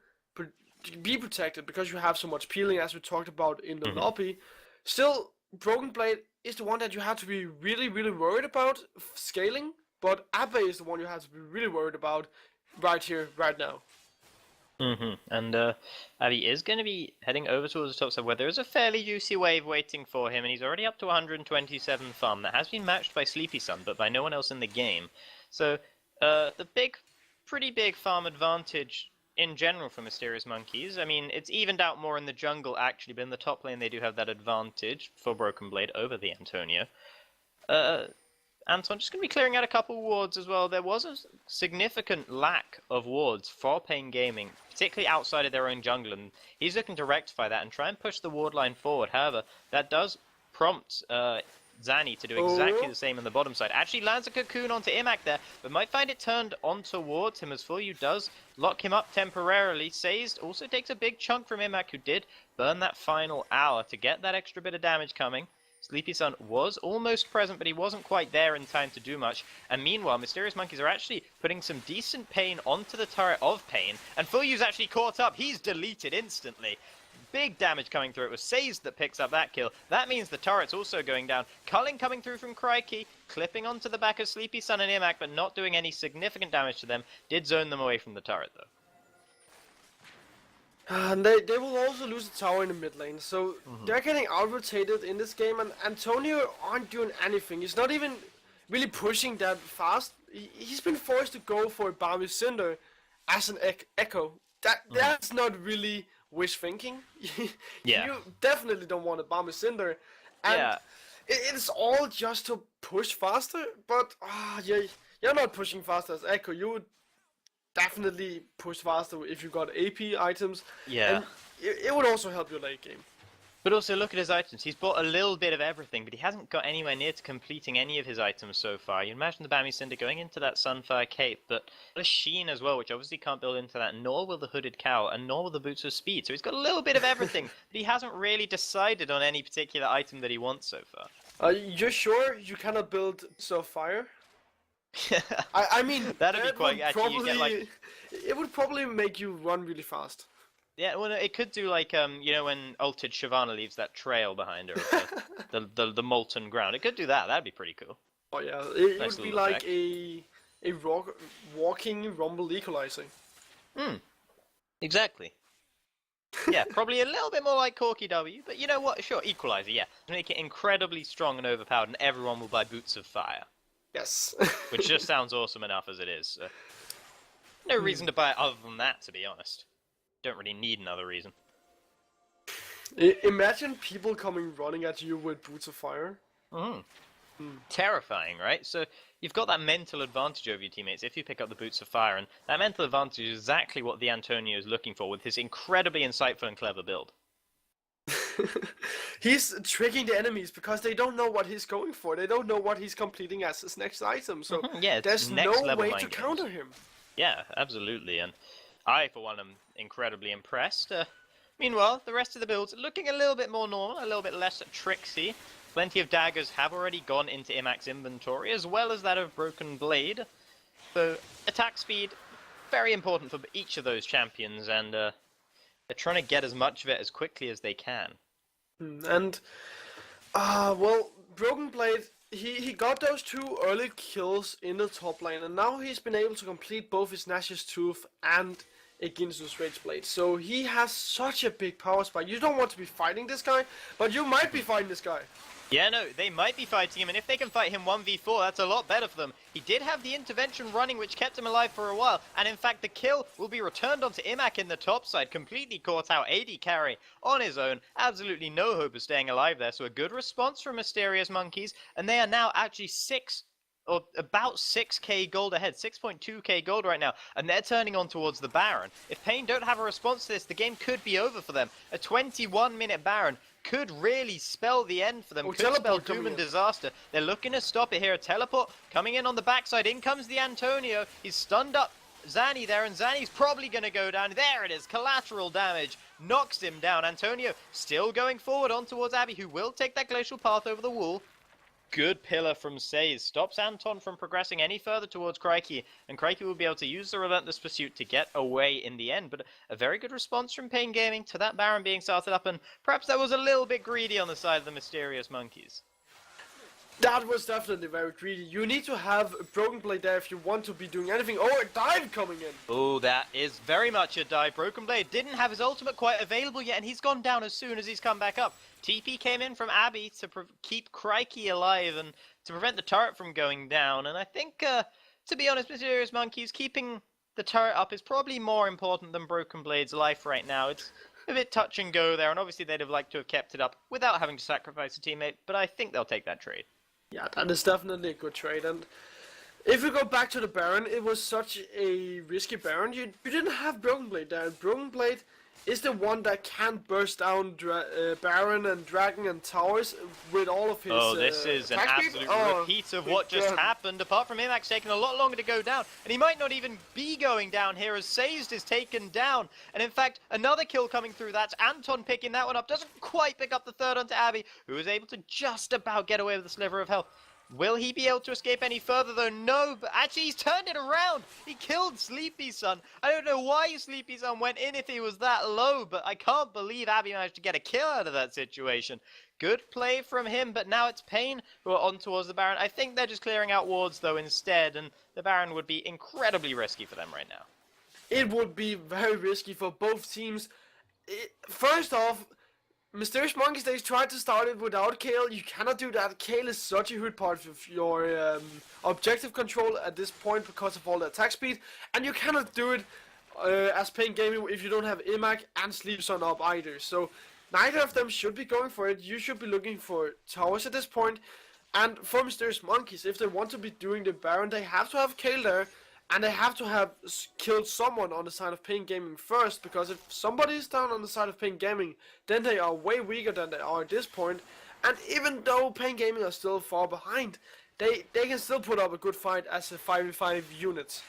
Speaker 2: be protected because you have so much peeling, as we talked about in the lobby. Still, Broken Blade is the one that you have to be really, really worried about scaling, but Abe is the one you have to be really worried about right here, right now.
Speaker 1: And Abby is going to be heading over towards the top side, where there is a fairly juicy wave waiting for him, and he's already up to 127 farm. That has been matched by Sleepy Sun, but by no one else in the game. So, the pretty big farm advantage in general for Mysterious Monkeys. I mean, it's evened out more in the jungle, actually, but in the top lane they do have that advantage for Broken Blade over the Antonio. Anton just going to be clearing out a couple wards as well. There was a significant lack of wards for Pain Gaming, particularly outside of their own jungle, and he's looking to rectify that and try and push the ward line forward. However, that does prompt Zanny to do exactly the same on the bottom side. Actually lands a cocoon onto Imak there, but might find it turned on towards him as FULU does lock him up temporarily. Sazed also takes a big chunk from Imak, who did burn that final hour to get that extra bit of damage coming. Sleepy Sun was almost present, but he wasn't quite there in time to do much. And meanwhile, Mysterious Monkeys are actually putting some decent Pain onto the turret of Pain. And FULU's actually caught up. He's deleted instantly. Big damage coming through. It was Sazed that picks up that kill. That means the turret's also going down. Culling coming through from Crikey, clipping onto the back of Sleepy Sun and Imak, but not doing any significant damage to them. Did zone them away from the turret, though.
Speaker 2: And they will also lose the tower in the mid lane, so they're getting out-rotated in this game, and Antonio aren't doing anything. He's not even really pushing that fast. He's been forced to go for a Balmy Cinder as an echo. That's not really wish thinking.
Speaker 1: Yeah.
Speaker 2: You definitely don't want a Balmy Cinder. And it's all just to push faster, but you're not pushing faster as echo. You would definitely push faster if you got AP items.
Speaker 1: Yeah.
Speaker 2: And it would also help your late game.
Speaker 1: But also look at his items. He's bought a little bit of everything, but he hasn't got anywhere near to completing any of his items so far. You imagine the Bammy Cinder going into that Sunfire Cape, but a Sheen as well, which obviously can't build into that, nor will the Hooded Cow, and nor will the Boots of Speed. So he's got a little bit of everything, but he hasn't really decided on any particular item that he wants so far.
Speaker 2: You're sure you cannot build Fire? I mean,
Speaker 1: that'd be quite actually. You get, like,
Speaker 2: it would probably make you run really fast.
Speaker 1: Yeah, well, it could do like you know, when ulted Shyvana leaves that trail behind her, of the molten ground. It could do that. That'd be pretty cool.
Speaker 2: Oh yeah, it
Speaker 1: Nice
Speaker 2: would be
Speaker 1: little
Speaker 2: like
Speaker 1: effect.
Speaker 2: a walking rumble equalizer.
Speaker 1: Exactly. Yeah, probably a little bit more like Corky W, but you know what? Sure, equalizer. Yeah, make it incredibly strong and overpowered, and everyone will buy Boots of Fire.
Speaker 2: Yes.
Speaker 1: Which just sounds awesome enough as it is. So. No reason to buy it other than that, to be honest. Don't really need another reason.
Speaker 2: Imagine people coming running at you with Boots of Fire.
Speaker 1: Terrifying, right? So you've got that mental advantage over your teammates if you pick up the Boots of Fire, and that mental advantage is exactly what the Antonio is looking for with his incredibly insightful and clever build.
Speaker 2: He's tricking the enemies because they don't know what he's going for. They don't know what he's completing as his next item. So
Speaker 1: yeah,
Speaker 2: there's no way to counter him.
Speaker 1: Yeah, absolutely. And I, for one, am incredibly impressed. Meanwhile, the rest of the builds looking a little bit more normal, a little bit less tricksy. Plenty of daggers have already gone into Imak's inventory, as well as that of Broken Blade. So attack speed, very important for each of those champions, and they're trying to get as much of it as quickly as they can.
Speaker 2: And, well, Broken Blade, he got those 2 early kills in the top lane, and now he's been able to complete both his Nash's Tooth and a Ginsu's Rage Blade. So he has such a big power spike. You don't want to be fighting this guy, but you might be fighting this guy.
Speaker 1: Yeah, no, they might be fighting him, and if they can fight him 1v4, that's a lot better for them. He did have the intervention running, which kept him alive for a while, and in fact, the kill will be returned onto Imak in the top side, completely caught out AD carry on his own. Absolutely no hope of staying alive there, so a good response from Mysterious Monkeys, and they are now actually about 6k gold ahead, 6.2k gold right now, and they're turning on towards the Baron. If Pain don't have a response to this, the game could be over for them. A 21-minute Baron could really spell the end for them, could spell doom and disaster. They're looking to stop it here. A teleport coming in on the backside. In comes the Antonio. He's stunned up Zanny there, and Zanny's probably going to go down. There it is, collateral damage. Knocks him down. Antonio still going forward on towards Abby, who will take that glacial path over the wall. Good pillar from Saze. Stops Anton from progressing any further towards Crikey, and Crikey will be able to use the Relentless Pursuit to get away in the end. But a very good response from Pain Gaming to that Baron being started up, and perhaps that was a little bit greedy on the side of the Mysterious Monkeys.
Speaker 2: That was definitely very greedy. You need to have a Broken Blade there if you want to be doing anything. Oh, a dive coming in!
Speaker 1: Oh, that is very much a dive. Broken Blade didn't have his ultimate quite available yet, and he's gone down as soon as he's come back up. TP came in from Abby to keep Crikey alive and to prevent the turret from going down. And I think, to be honest, Mysterious Monkeys, keeping the turret up is probably more important than Broken Blade's life right now. It's a bit touch and go there, and obviously they'd have liked to have kept it up without having to sacrifice a teammate, but I think they'll take that trade.
Speaker 2: Yeah, that is definitely a good trade. And if we go back to the Baron, it was such a risky Baron. You didn't have Broken Blade there. And Broken Blade is the one that can burst down Baron and Dragon and Towers with all of his
Speaker 1: this is an
Speaker 2: attack speed.
Speaker 1: absolute repeat of what just
Speaker 2: God.
Speaker 1: happened. Apart from Imak's taking a lot longer to go down, and he might not even be going down here as Sazed is taken down. And in fact, another kill coming through. That's Anton picking that one up. Doesn't quite pick up the third onto Abby, who is able to just about get away with a sliver of health. Will he be able to escape any further though? No, but actually he's turned it around. He killed Sleepy Sun. I don't know why Sleepy Sun went in if he was that low, but I can't believe Abby managed to get a kill out of that situation. Good play from him, but now it's Pain who are on towards the Baron. I think they're just clearing out wards though instead, and the Baron would be incredibly risky for them right now.
Speaker 2: It would be very risky for both teams. First off, Mysterious Monkeys, they tried to start it without Kale. You cannot do that. Kale is such a huge part of your objective control at this point because of all the attack speed. And you cannot do it as Pain Gaming if you don't have Imak and Sleep Sun up either. So neither of them should be going for it. You should be looking for towers at this point. And for Mysterious Monkeys, if they want to be doing the Baron, they have to have Kale there. And they have to have killed someone on the side of Pain Gaming first, because if somebody is down on the side of Pain Gaming, then they are way weaker than they are at this point. And even though Pain Gaming are still far behind, they can still put up a good fight as a 5v5 unit.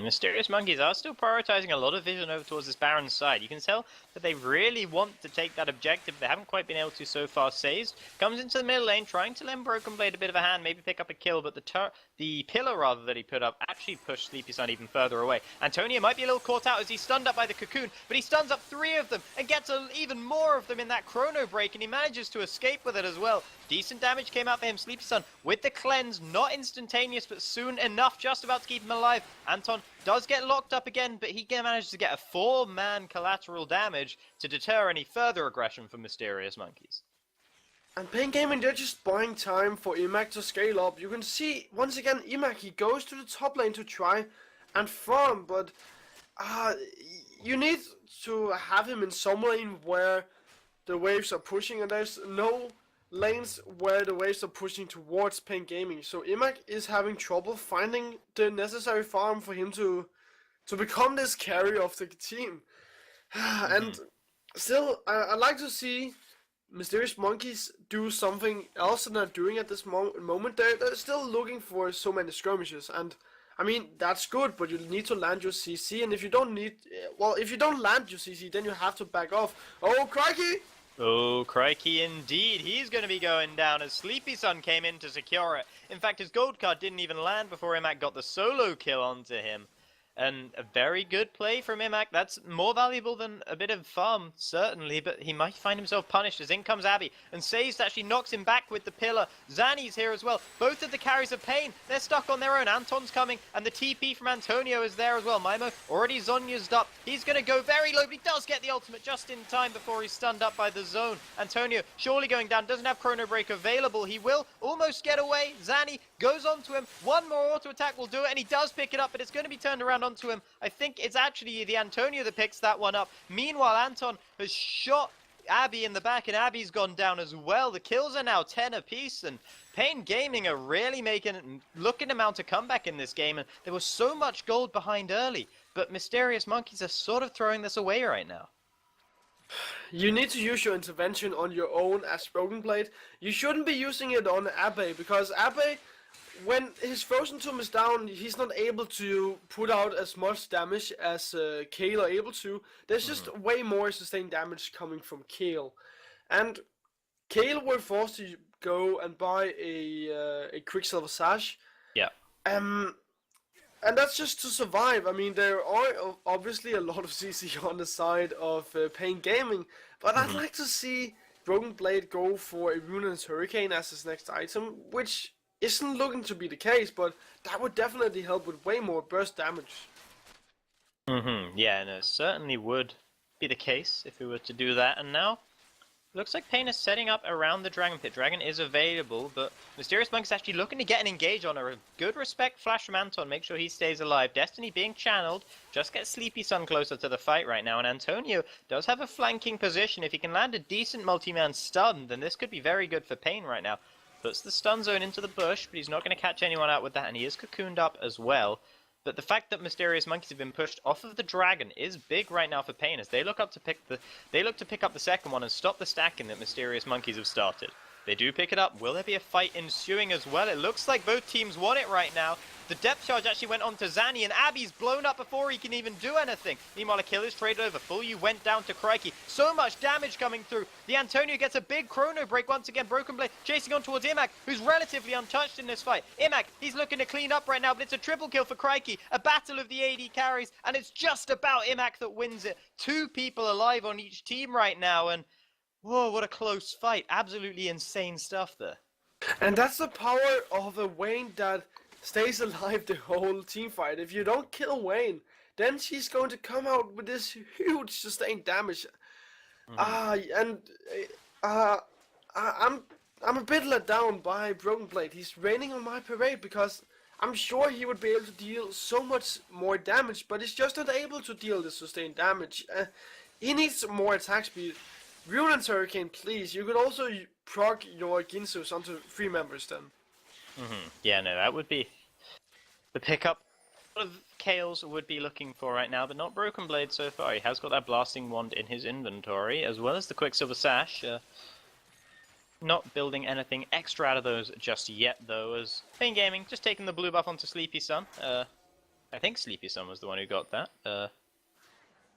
Speaker 1: Mysterious Monkeys are still prioritizing a lot of vision over towards this Baron's side. You can tell that they really want to take that objective. They haven't quite been able to so far. Sazed comes into the middle lane, trying to lend Broken Blade a bit of a hand, maybe pick up a kill, but the pillar rather that he put up actually pushed Sleepy Sun even further away. Antonio might be a little caught out as he's stunned up by the cocoon, but he stuns up 3 of them and gets even more of them in that chrono break, and he manages to escape with it as well. Decent damage came out for him. Sleepy Sun with the cleanse, not instantaneous, but soon enough, just about to keep him alive. Anton does get locked up again, but he manages to get a 4-man collateral damage to deter any further aggression from Mysterious Monkeys.
Speaker 2: And Pain Gaming, they're just buying time for Imak to scale up. You can see, once again, Imak, he goes to the top lane to try and farm, but you need to have him in some lane where the waves are pushing, and there's no lanes where the waves are pushing towards Pain Gaming. So Imak is having trouble finding the necessary farm for him to become this carry of the team. And still, I'd like to see Mysterious Monkeys do something else than they're doing at this moment. They're still looking for so many skirmishes, and I mean, that's good, but you need to land your CC, and if you don't land your CC, then you have to back off. Oh, crikey!
Speaker 1: Oh, crikey indeed. He's going to be going down as Sleepy Sun came in to secure it. In fact, his gold card didn't even land before Imak got the solo kill onto him. And a very good play from Imak. That's more valuable than a bit of farm, certainly, but he might find himself punished as in comes Abby. And Sazed actually knocks him back with the pillar. Zanny's here as well. Both of the carries of Pain, they're stuck on their own. Anton's coming, and the TP from Antonio is there as well. Mimo already Zonya's up. He's going to go very low, but he does get the ultimate just in time before he's stunned up by the zone. Antonio surely going down, doesn't have Chrono Break available. He will almost get away. Zanny goes onto him. One more auto attack will do it, and he does pick it up, but it's going to be turned around onto him. I think it's actually the Antonio that picks that one up. Meanwhile, Anton has shot Abby in the back, and Abby's gone down as well. The kills are now 10 apiece, and Pain Gaming are really looking to mount a comeback in this game, and there was so much gold behind early, but Mysterious Monkeys are sort of throwing this away right now.
Speaker 2: You need to use your intervention on your own as Broken Blade. You shouldn't be using it on Abbe, because Abbe, when his Frozen Tomb is down, he's not able to put out as much damage as Kale are able to. There's just way more sustained damage coming from Kale. And Kale were forced to go and buy a Quicksilver Sash.
Speaker 1: Yeah.
Speaker 2: And that's just to survive. I mean, there are obviously a lot of CC on the side of Pain Gaming, but I'd like to see Broken Blade go for a Ruinous Hurricane as his next item, which isn't looking to be the case, but that would definitely help with way more burst damage.
Speaker 1: Yeah, and it certainly would be the case if we were to do that. And now, looks like Pain is setting up around the Dragon Pit. Dragon is available, but Mysterious Monk's actually looking to get an engage on her. A good respect flash from Anton, make sure he stays alive. Destiny being channeled, just get Sleepy Sun closer to the fight right now, and Antonio does have a flanking position. If he can land a decent multi-man stun, then this could be very good for Pain right now. puts the stun zone into the bush, but he's not going to catch anyone out with that, and he is cocooned up as well. But the fact that Mysterious Monkeys have been pushed off of the dragon is big right now for Pain, as they look to pick up the second one and stop the stacking that Mysterious Monkeys have started. They do pick it up. Will there be a fight ensuing as well? It looks like both teams want it right now. The depth charge actually went on to Zanny, and Abby's blown up before he can even do anything. Meanwhile, a kill is traded over. Full U went down to Crikey. So much damage coming through. The Antonio gets a big chrono break once again. Broken Blade chasing on towards Imak, who's relatively untouched in this fight. Imak, he's looking to clean up right now, but it's a triple kill for Crikey. A battle of the AD carries, and it's just about Imak that wins it. 2 people alive on each team right now, and whoa, what a close fight. Absolutely insane stuff there.
Speaker 2: And that's the power of a Vayne that stays alive the whole team fight. If you don't kill Vayne, then she's going to come out with this huge sustained damage. I'm a bit let down by Broken Blade. He's raining on my parade because I'm sure he would be able to deal so much more damage, but he's just not able to deal the sustained damage. He needs more attack speed. Rune and Hurricane, please. You could also proc your Ginsus onto 3 members then.
Speaker 1: Yeah, no, that would be the pickup of Kales would be looking for right now, but not Broken Blade so far. He has got that Blasting Wand in his inventory, as well as the Quicksilver Sash. Not building anything extra out of those just yet, though, as Pain Gaming just taking the blue buff onto Sleepy Sun. I think Sleepy Sun was the one who got that.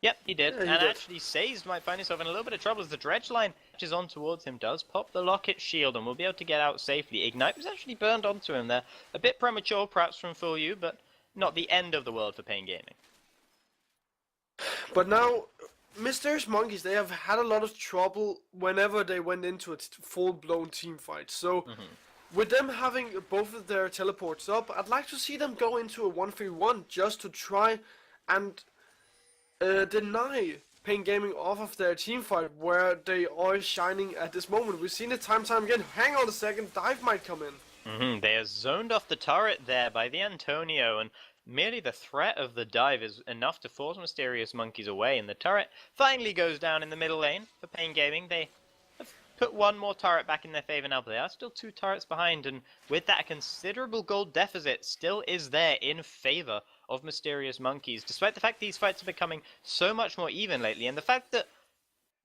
Speaker 1: Yep, he did.
Speaker 2: Yeah, he
Speaker 1: and
Speaker 2: did.
Speaker 1: actually, Sazed might find himself in a little bit of trouble as the Dredge line is on towards him, does pop the Locket Shield and will be able to get out safely. Ignite was actually burned onto him there. A bit premature, perhaps, from Full U, but not the end of the world for Pain Gaming.
Speaker 2: But now, Mysterious Monkeys, they have had a lot of trouble whenever they went into a full-blown team fight. So, with them having both of their teleports up, I'd like to see them go into a 1v1 just to try and deny Pain Gaming off of their team fight where they are shining at this moment. We've seen it time and time again. Hang on a second, dive might come in.
Speaker 1: They are zoned off the turret there by the Antonio, and merely the threat of the dive is enough to force Mysterious Monkeys away, and the turret finally goes down in the middle lane for Pain Gaming. They have put one more turret back in their favor now, but they are still 2 turrets behind, and with that, a considerable gold deficit still is there in favor of Mysterious Monkeys, despite the fact these fights are becoming so much more even lately, and the fact that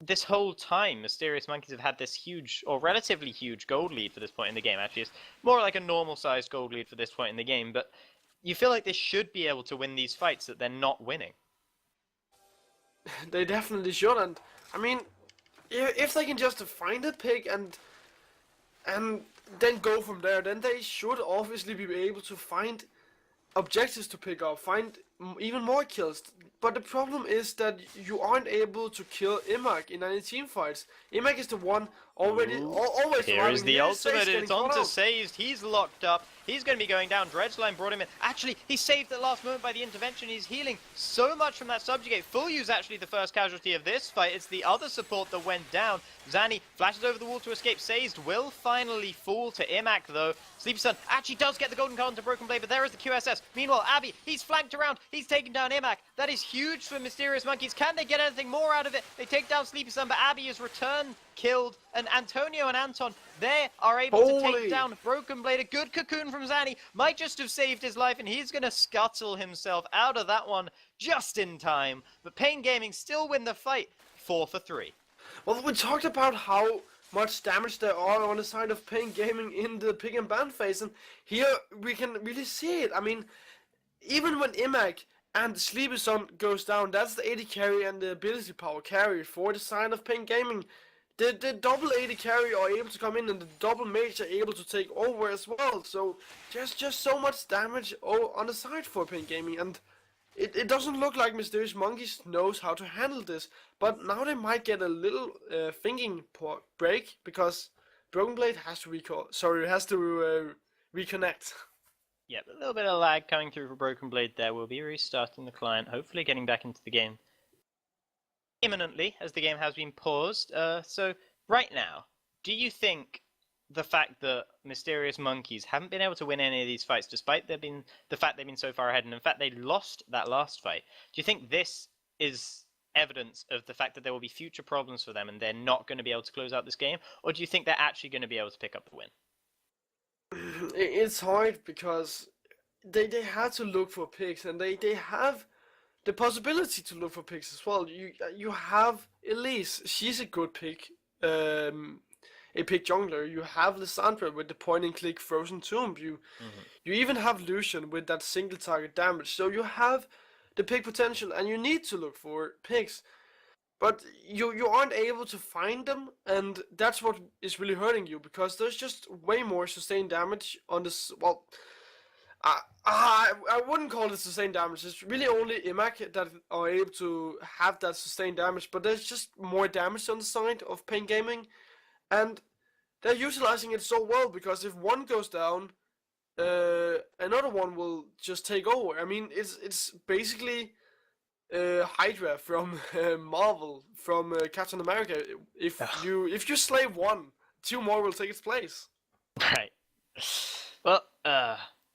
Speaker 1: this whole time Mysterious Monkeys have had this huge, or relatively huge, gold lead for this point in the game. Actually, it's more like a normal-sized gold lead for this point in the game, but you feel like they should be able to win these fights that they're not winning.
Speaker 2: They definitely should, and I mean, if they can just find a pick and then go from there, then they should obviously be able to find objectives to pick up, find even more kills. But the problem is that you aren't able to kill Imak in any team fights. Imak is the one always
Speaker 1: Here is the ultimate,
Speaker 2: Sazed
Speaker 1: it's
Speaker 2: getting
Speaker 1: on
Speaker 2: caught
Speaker 1: to
Speaker 2: out.
Speaker 1: Sazed, he's locked up, he's going to be going down, Dredgeline brought him in. Actually, he saved at the last moment by the intervention, he's healing so much from that subjugate. Full U's actually the first casualty of this fight, it's the other support that went down. Zanny flashes over the wall to escape, Sazed will finally fall to Imak though. Sleepy Sun actually does get the golden card into Broken Blade, but there is the QSS. Meanwhile, Abby, he's flanked around, he's taken down Imak. That is huge for Mysterious Monkeys. Can they get anything more out of it? They take down Sleepy Sun, but Abby is returned, killed, and Antonio and Anton, they are able to take down Broken Blade. A good cocoon from Zanny might just have saved his life, and he's going to scuttle himself out of that one just in time. But Pain Gaming still win the fight 4-3.
Speaker 2: Well, we talked about how much damage there are on the side of Pain Gaming in the pick and ban phase, and here we can really see it. I mean, even when Imak and Sleepy Sun goes down, that's the 80 carry and the ability power carry for the side of Pain Gaming. The double 80 carry are able to come in, and the double mage are able to take over as well. So there's just so much damage on the side for Pain Gaming, and it doesn't look like Mysterious Monkeys knows how to handle this. But now they might get a little thinking break, because Broken Blade has to reconnect.
Speaker 1: Yep, a little bit of lag coming through for Broken Blade there. We'll be restarting the client, hopefully getting back into the game imminently, as the game has been paused. So, right now, do you think the fact that Mysterious Monkeys haven't been able to win any of these fights, despite the fact they've been so far ahead, and in fact they lost that last fight, do you think this is evidence of the fact that there will be future problems for them and they're not going to be able to close out this game? Or do you think they're actually going to be able to pick up the win?
Speaker 2: It's hard because they had to look for picks, and they have the possibility to look for picks as well. You have Elise, she's a good pick. A pick jungler. You have Lissandra with the point and click Frozen Tomb. You even have Lucian with that single target damage. So you have the pick potential, and you need to look for picks. But you aren't able to find them, and that's what is really hurting you, because there's just way more sustained damage on this. Well, I wouldn't call it sustained damage. It's really only Imak that are able to have that sustained damage, but there's just more damage on the side of Pain Gaming, and they're utilizing it so well, because if one goes down, another one will just take over. I mean, it's basically Hydra from Marvel, from Captain America. If you slay one, two more will take its place.
Speaker 1: Right. Well,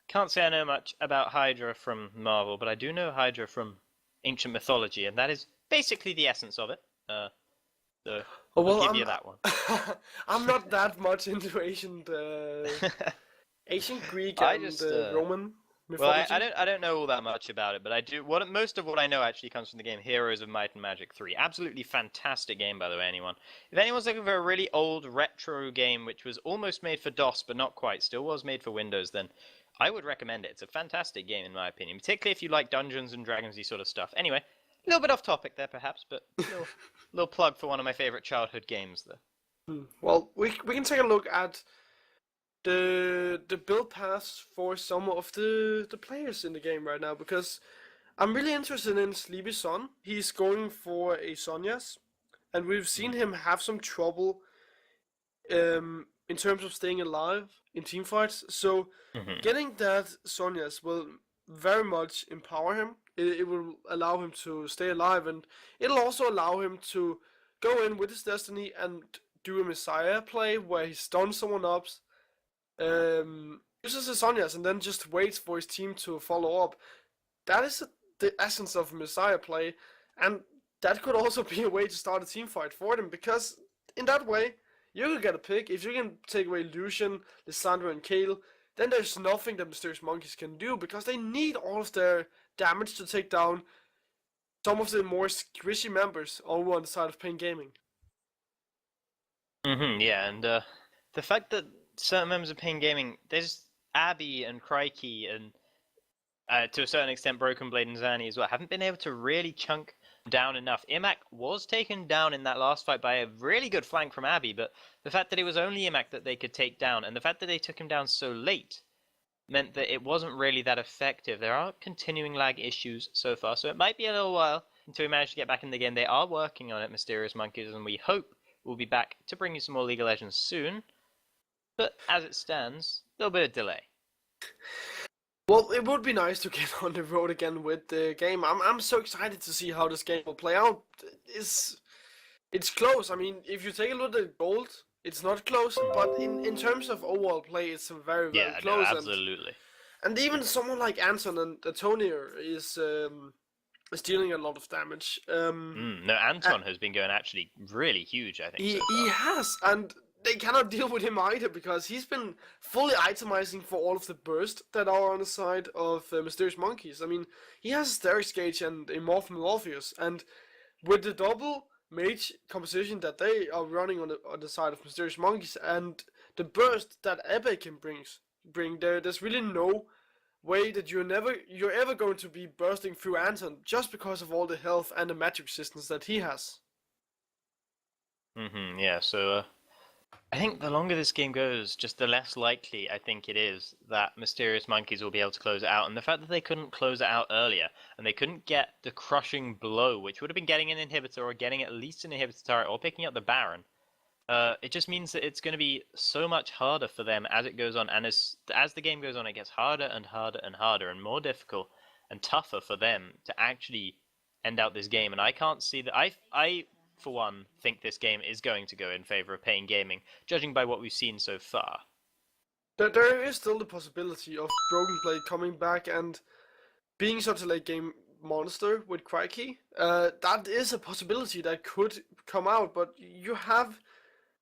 Speaker 1: can't say I know much about Hydra from Marvel, but I do know Hydra from ancient mythology, and that is basically the essence of it. So I'll give you that one.
Speaker 2: I'm not that much into ancient Greek and Roman mythology.
Speaker 1: Well, I don't know all that much about it, but I do. Most of what I know actually comes from the game Heroes of Might and Magic 3. Absolutely fantastic game, by the way. If anyone's looking for a really old retro game which was almost made for DOS but not quite, still was made for Windows, then I would recommend it. It's a fantastic game in my opinion, particularly if you like Dungeons and Dragons-y sort of stuff. Anyway, a little bit off topic there perhaps, but little plug for one of my favorite childhood games there.
Speaker 2: Well, we can take a look at the build paths for some of the players in the game right now, because I'm really interested in Sleepy Son. He's going for a Sonya's, and we've seen him have some trouble in terms of staying alive in teamfights. So getting that Sonya's will very much empower him. It will allow him to stay alive, and it'll also allow him to go in with his destiny and do a Messiah play where he stuns someone up, uses his Sonya's, and then just waits for his team to follow up. That is the essence of a Messiah play, and that could also be a way to start a team fight for them, because in that way, you can get a pick. If you can take away Lucian, Lissandra, and Kale, then there's nothing that Mysterious Monkeys can do, because they need all of their damage to take down some of the more squishy members over on the side of Pain Gaming.
Speaker 1: Yeah, and the fact that certain members of Pain Gaming, there's Abby and Crikey and to a certain extent Broken Blade and Zanny as well, haven't been able to really chunk down enough. Imak was taken down in that last fight by a really good flank from Abby, but the fact that it was only Imak that they could take down, and the fact that they took him down so late, meant that it wasn't really that effective. There are continuing lag issues so far, so it might be a little while until we manage to get back in the game. They are working on it, Mysterious Monkeys, and we hope we'll be back to bring you some more League of Legends soon. But as it stands, a little bit of delay.
Speaker 2: Well, it would be nice to get on the road again with the game. I'm so excited to see how this game will play out. It's close. I mean, if you take a look at gold, it's not close, but in terms of overall play, it's very, very close.
Speaker 1: No, absolutely.
Speaker 2: And even someone like Anton and Antonio is dealing a lot of damage.
Speaker 1: No, Anton has been going actually really huge, I think.
Speaker 2: He has, and they cannot deal with him either, because he's been fully itemizing for all of the burst that are on the side of Mysterious Monkeys. I mean, he has Asterix Gauge and a Morpheus, and with the double mage composition that they are running on the side of Mysterious Monkeys, and the burst that Ebbe can bring there's really no way that you're ever going to be bursting through Anton, just because of all the health and the magic resistance that he has.
Speaker 1: Yeah, so I think the longer this game goes, just the less likely I think it is that Mysterious Monkeys will be able to close it out. And the fact that they couldn't close it out earlier, and they couldn't get the crushing blow, which would have been getting an inhibitor, or getting at least an inhibitor turret, or picking up the Baron, it just means that it's going to be so much harder for them as it goes on. And as the game goes on, it gets harder and harder and harder, and more difficult and tougher for them to actually end out this game. And I can't see that. I for one, think this game is going to go in favor of Pain Gaming, judging by what we've seen so far.
Speaker 2: There is still the possibility of Broken Blade coming back and being such a late game monster with Crikey. That is a possibility that could come out, but you have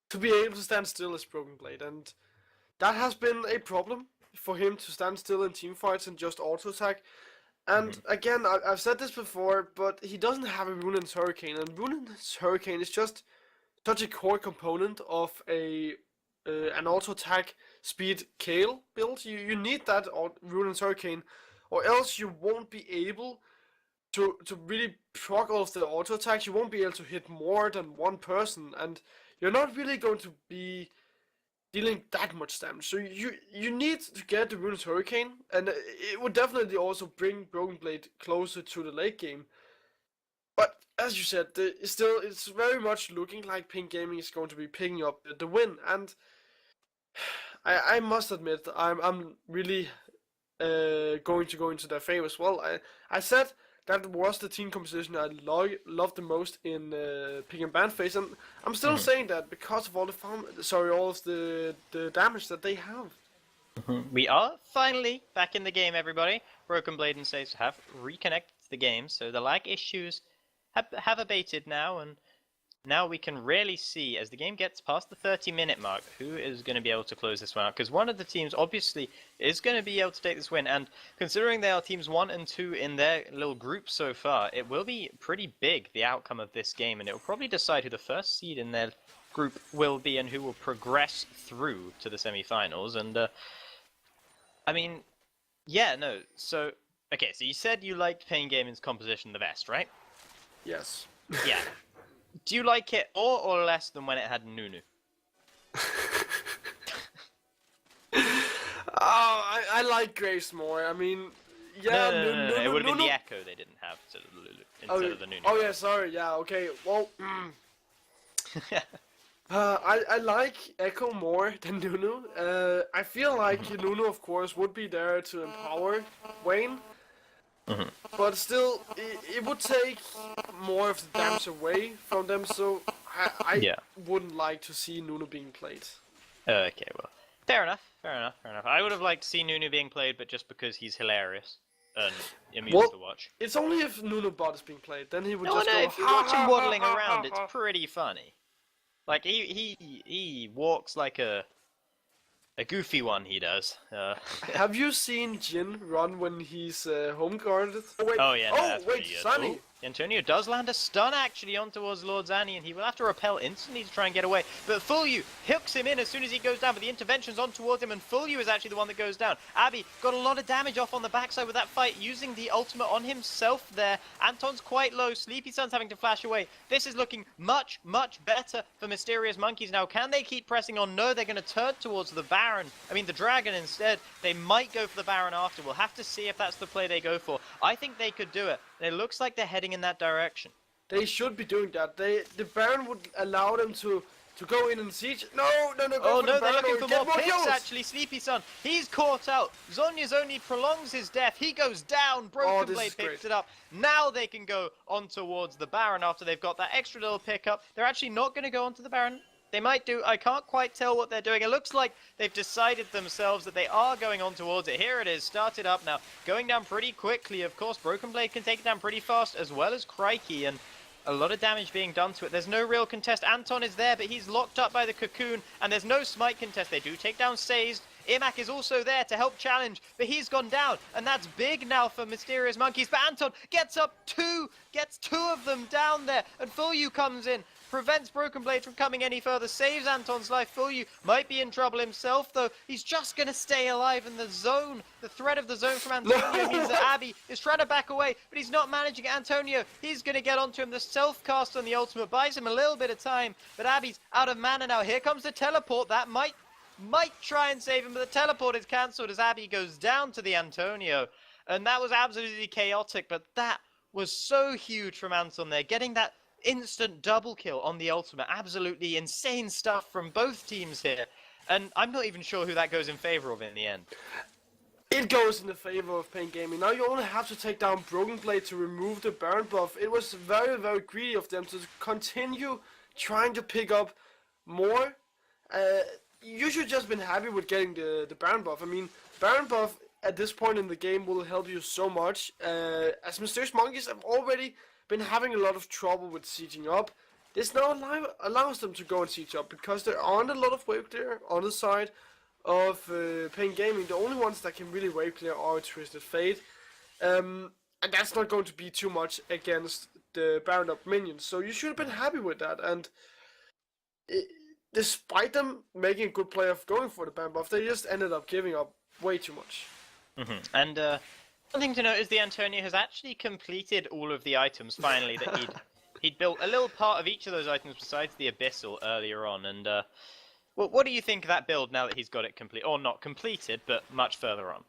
Speaker 2: to be able to stand still as Broken Blade, and that has been a problem for him to stand still in team fights and just auto attack. And again, I've said this before, but he doesn't have a Runen's Hurricane, and Runen's Hurricane is just such a core component of an auto attack speed Kale build. You need that Runen's Hurricane, or else you won't be able to really proc all of the auto attacks. You won't be able to hit more than one person, and you're not really going to be dealing that much damage. So you need to get the Runen's Hurricane, and it would definitely also bring Broken Blade closer to the late game. But as you said, it's very much looking like Pink Gaming is going to be picking up the win, and I must admit I'm really going to go into their favor as well. I said that was the team composition I loved the most in Pick and Ban phase, and I'm still saying that because of all the damage that they have.
Speaker 1: We are finally back in the game, everybody. Broken Blade and Saves have reconnected to the game, so the lag issues have abated now, and now we can really see, as the game gets past the 30-minute mark, who is going to be able to close this one out. Because one of the teams, obviously, is going to be able to take this win. And considering they are teams 1 and 2 in their little group so far, it will be pretty big, the outcome of this game. And it will probably decide who the first seed in their group will be and who will progress through to the semi-finals. And, I mean, yeah, no. So, okay, so you said you liked Pain Gaming's composition the best, right?
Speaker 2: Yes.
Speaker 1: Yeah. Do you like it more or less than when it had Nunu?
Speaker 2: I like Graves more. I mean, yeah.
Speaker 1: No. It would have been the Echo they didn't have instead of the Nunu.
Speaker 2: Oh yeah, sorry. Yeah, okay. Well, I like Echo more than Nunu. I feel like Nunu, of course, would be there to empower Wayne. But still, it would take more of the damage away from them, so I wouldn't like to see Nunu being played.
Speaker 1: Okay, well, fair enough. I would have liked to see Nunu being played, but just because he's hilarious and amusing to watch.
Speaker 2: It's only if Nunu bot is being played, then he would go,
Speaker 1: if you watch him waddling around, it's pretty funny. Like, he walks like a goofy one, he does.
Speaker 2: Have you seen Jin run when he's home guarded?
Speaker 1: Oh yeah, no, that's pretty good.
Speaker 2: Sunny!
Speaker 1: Ooh, Antonio does land a stun actually on towards Lord Zanny, and he will have to repel instantly to try and get away. But Fulyu hooks him in as soon as he goes down, but the intervention's on towards him, and Fulyu is actually the one that goes down. Abby got a lot of damage off on the backside with that fight, using the ultimate on himself there. Anton's quite low, Sleepy Sun's having to flash away. This is looking much, much better for Mysterious Monkeys now. Can they keep pressing on? No, they're going to turn towards the Dragon instead. They might go for the Baron after. We'll have to see if that's the play they go for. I think they could do it. It looks like they're heading in that direction.
Speaker 2: They should be doing that. The Baron would allow them to go in and siege. No.
Speaker 1: Oh no, they're looking for more picks actually. Sleepy Sun, he's caught out. Zonya's only prolongs his death. He goes down. Broken Blade picks it up. Now they can go on towards the Baron after they've got that extra little pickup. They're actually not going to go onto the Baron. They might do. I can't quite tell what they're doing. It looks like they've decided themselves that they are going on towards it. Here it is, started up now. Going down pretty quickly, of course. Broken Blade can take it down pretty fast, as well as Crikey, and a lot of damage being done to it. There's no real contest. Anton is there, but he's locked up by the cocoon, and there's no smite contest. They do take down Sazed. Imak is also there to help challenge, but he's gone down, and that's big now for Mysterious Monkeys. But Anton gets two of them down there, and Fulyu comes in, prevents Broken Blade from coming any further, saves Anton's life. Fulyu might be in trouble himself, though. He's just going to stay alive in the zone. The threat of the zone from Antonio means that Abby is trying to back away, but he's not managing it. Antonio, he's going to get onto him. The self-cast on the ultimate buys him a little bit of time, but Abby's out of mana now. Here comes the teleport. That might try and save him, but the teleport is cancelled as Abby goes down to the Antonio. And that was absolutely chaotic, but that was so huge from Anton there, getting that instant double kill on the ultimate. Absolutely insane stuff from both teams here. And I'm not even sure who that goes in favor of in the end.
Speaker 2: It goes in the favor of Pain Gaming. Now you only have to take down Broken Blade to remove the Baron buff. It was very, very greedy of them to continue trying to pick up more. You should just been happy with getting the Baron buff. I mean, Baron buff at this point in the game will help you so much. As Mysterious Monkeys have already been having a lot of trouble with sieging up. This now allows them to go and siege up because there aren't a lot of wave there on the side of Pain Gaming, the only ones that can really wave clear are Twisted Fate. And that's not going to be too much against the Baron Up minions. So you should have been happy with that. And despite them making a good play of going for the ban buff, they just ended up giving up way too much.
Speaker 1: And one thing to note is the Antonio has actually completed all of the items finally that he'd built a little part of each of those items besides the Abyssal earlier on. And what do you think of that build now that he's got it complete, or not completed, but much further on?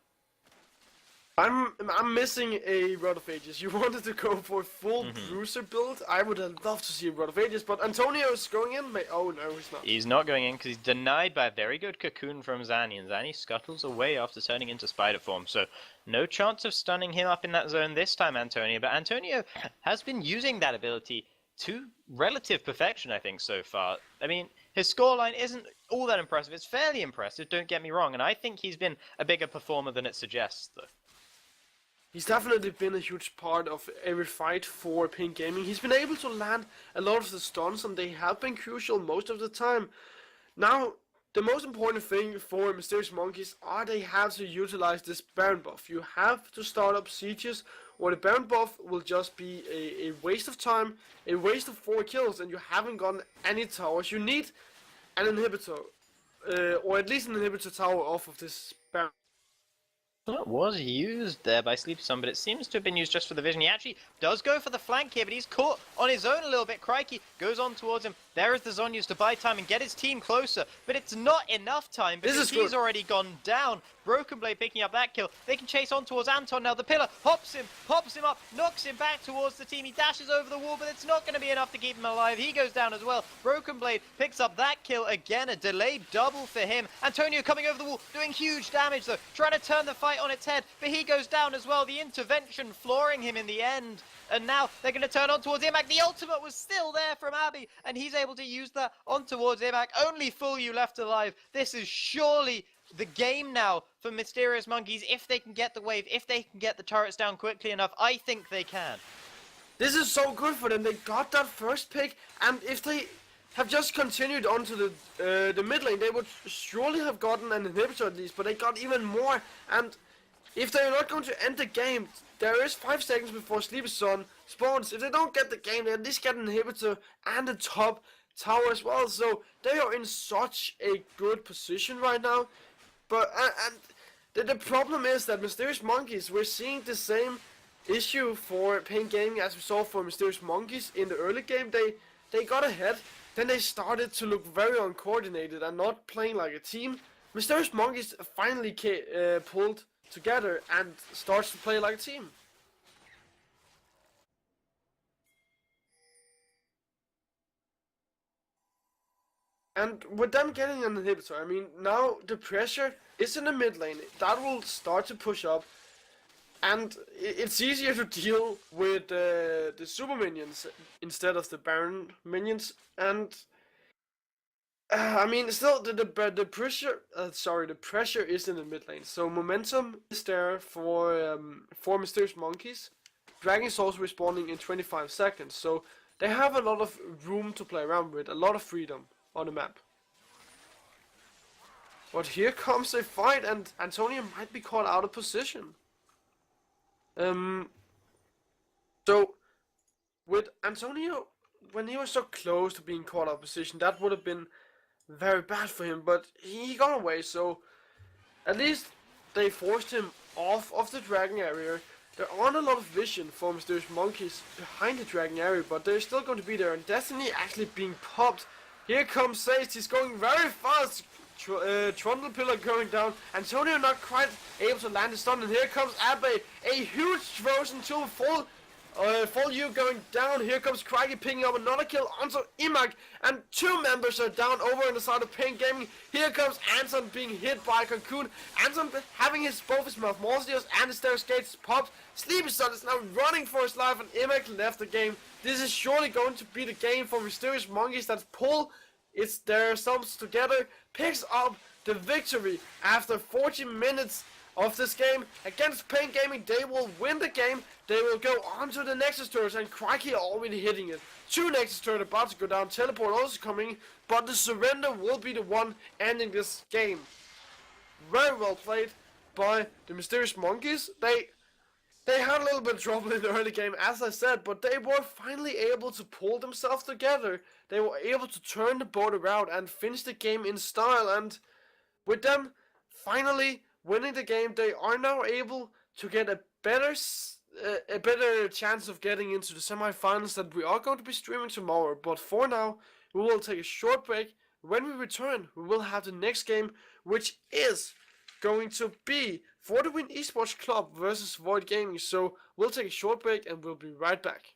Speaker 2: I'm missing a Rod of Ages. You wanted to go for a full bruiser build. I would have loved to see a Rod of Ages, but Antonio is going in. Oh no, he's not.
Speaker 1: He's not going in because he's denied by a very good cocoon from Zanny, and Zanny scuttles away after turning into spider form. So no chance of stunning him up in that zone this time, Antonio. But Antonio has been using that ability to relative perfection, I think, so far. I mean, his scoreline isn't all that impressive. It's fairly impressive, don't get me wrong, and I think he's been a bigger performer than it suggests, though.
Speaker 2: He's definitely been a huge part of every fight for Pain Gaming. He's been able to land a lot of the stuns, and they have been crucial most of the time. Now, the most important thing for Mysterious Monkeys are they have to utilize this Baron buff. You have to start up sieges, or the Baron buff will just be a waste of time, a waste of 4 kills, and you haven't gotten any towers. You need an inhibitor, or at least an inhibitor tower off of this Baron.
Speaker 1: Well, it was used there by Sleepy Sun, but it seems to have been used just for the vision. He actually does go for the flank here, but he's caught on his own a little bit. Crikey goes on towards him. There is the Zonyas to buy time and get his team closer, but it's not enough time because he's already gone down. Broken Blade picking up that kill. They can chase on towards Anton now. The pillar pops him up, knocks him back towards the team. He dashes over the wall, but it's not going to be enough to keep him alive. He goes down as well. Broken Blade picks up that kill again. A delayed double for him. Antonio coming over the wall, doing huge damage though, trying to turn the fight on its head, but he goes down as well. The intervention flooring him in the end. And now they're going to turn on towards Imak. The ultimate was still there from Abby, and he's able to use that on towards Imak. Only Full You left alive. This is surely the game now for Mysterious Monkeys. If they can get the wave, if they can get the turrets down quickly enough, I think they can.
Speaker 2: This is so good for them. They got that first pick, and if they have just continued on to the mid lane, they would surely have gotten an inhibitor at least, but they got even more. And if they're not going to end the game, there is 5 seconds before Sleepy Sun spawns. If they don't get the game, they at least get an inhibitor and a top tower as well. So they are in such a good position right now. But the problem is that Mysterious Monkeys, we're seeing the same issue for Pain Gaming as we saw for Mysterious Monkeys in the early game. They got ahead, then they started to look very uncoordinated and not playing like a team. Mysterious Monkeys finally pulled together and starts to play like a team. And with them getting an inhibitor, I mean, now the pressure is in the mid lane. That will start to push up, and it's easier to deal with the super minions instead of the Baron minions. And I mean, still the pressure. The pressure is in the mid lane. So momentum is there for Mysterious Monkeys. Dragon is also respawning in 25 seconds, so they have a lot of room to play around with, a lot of freedom on the map. But here comes a fight, and Antonio might be caught out of position. So with Antonio, when he was so close to being caught out of position, that would have been very bad for him, but he got away, so at least they forced him off of the dragon area. There aren't a lot of vision for Mysterious Monkeys behind the dragon area, but they're still going to be there, and Destiny actually being popped. Here comes Sage, he's going very fast. Trundle Pillar going down. Antonio not quite able to land the stun, and here comes Abe. A huge frozen tomb, full you going down. Here comes Craggy picking up another kill onto Imak, and 2 members are down over on the side of Pain Gaming. Here comes Anton being hit by a cocoon. Anton having both his Morpheus and his stairs gates popped. Sleepy Sun is now running for his life, and Imak left the game. This is surely going to be the game for Mysterious Monkeys that pull their subs together, picks up the victory after 40 minutes of this game against Pain Gaming. They will win the game. They will go on to the Nexus turret, and Crikey already hitting it. 2 Nexus turret about to go down, teleport also coming, but the surrender will be the one ending this game. Very well played by the Mysterious Monkeys. They had a little bit of trouble in the early game, as I said, but they were finally able to pull themselves together. They were able to turn the board around and finish the game in style, and with them finally winning the game, they are now able to get a better chance of getting into the semifinals that we are going to be streaming tomorrow. But for now, we will take a short break. When we return, we will have the next game, which is going to be For the Win Esports Club versus Void Gaming. So we'll take a short break and we'll be right back.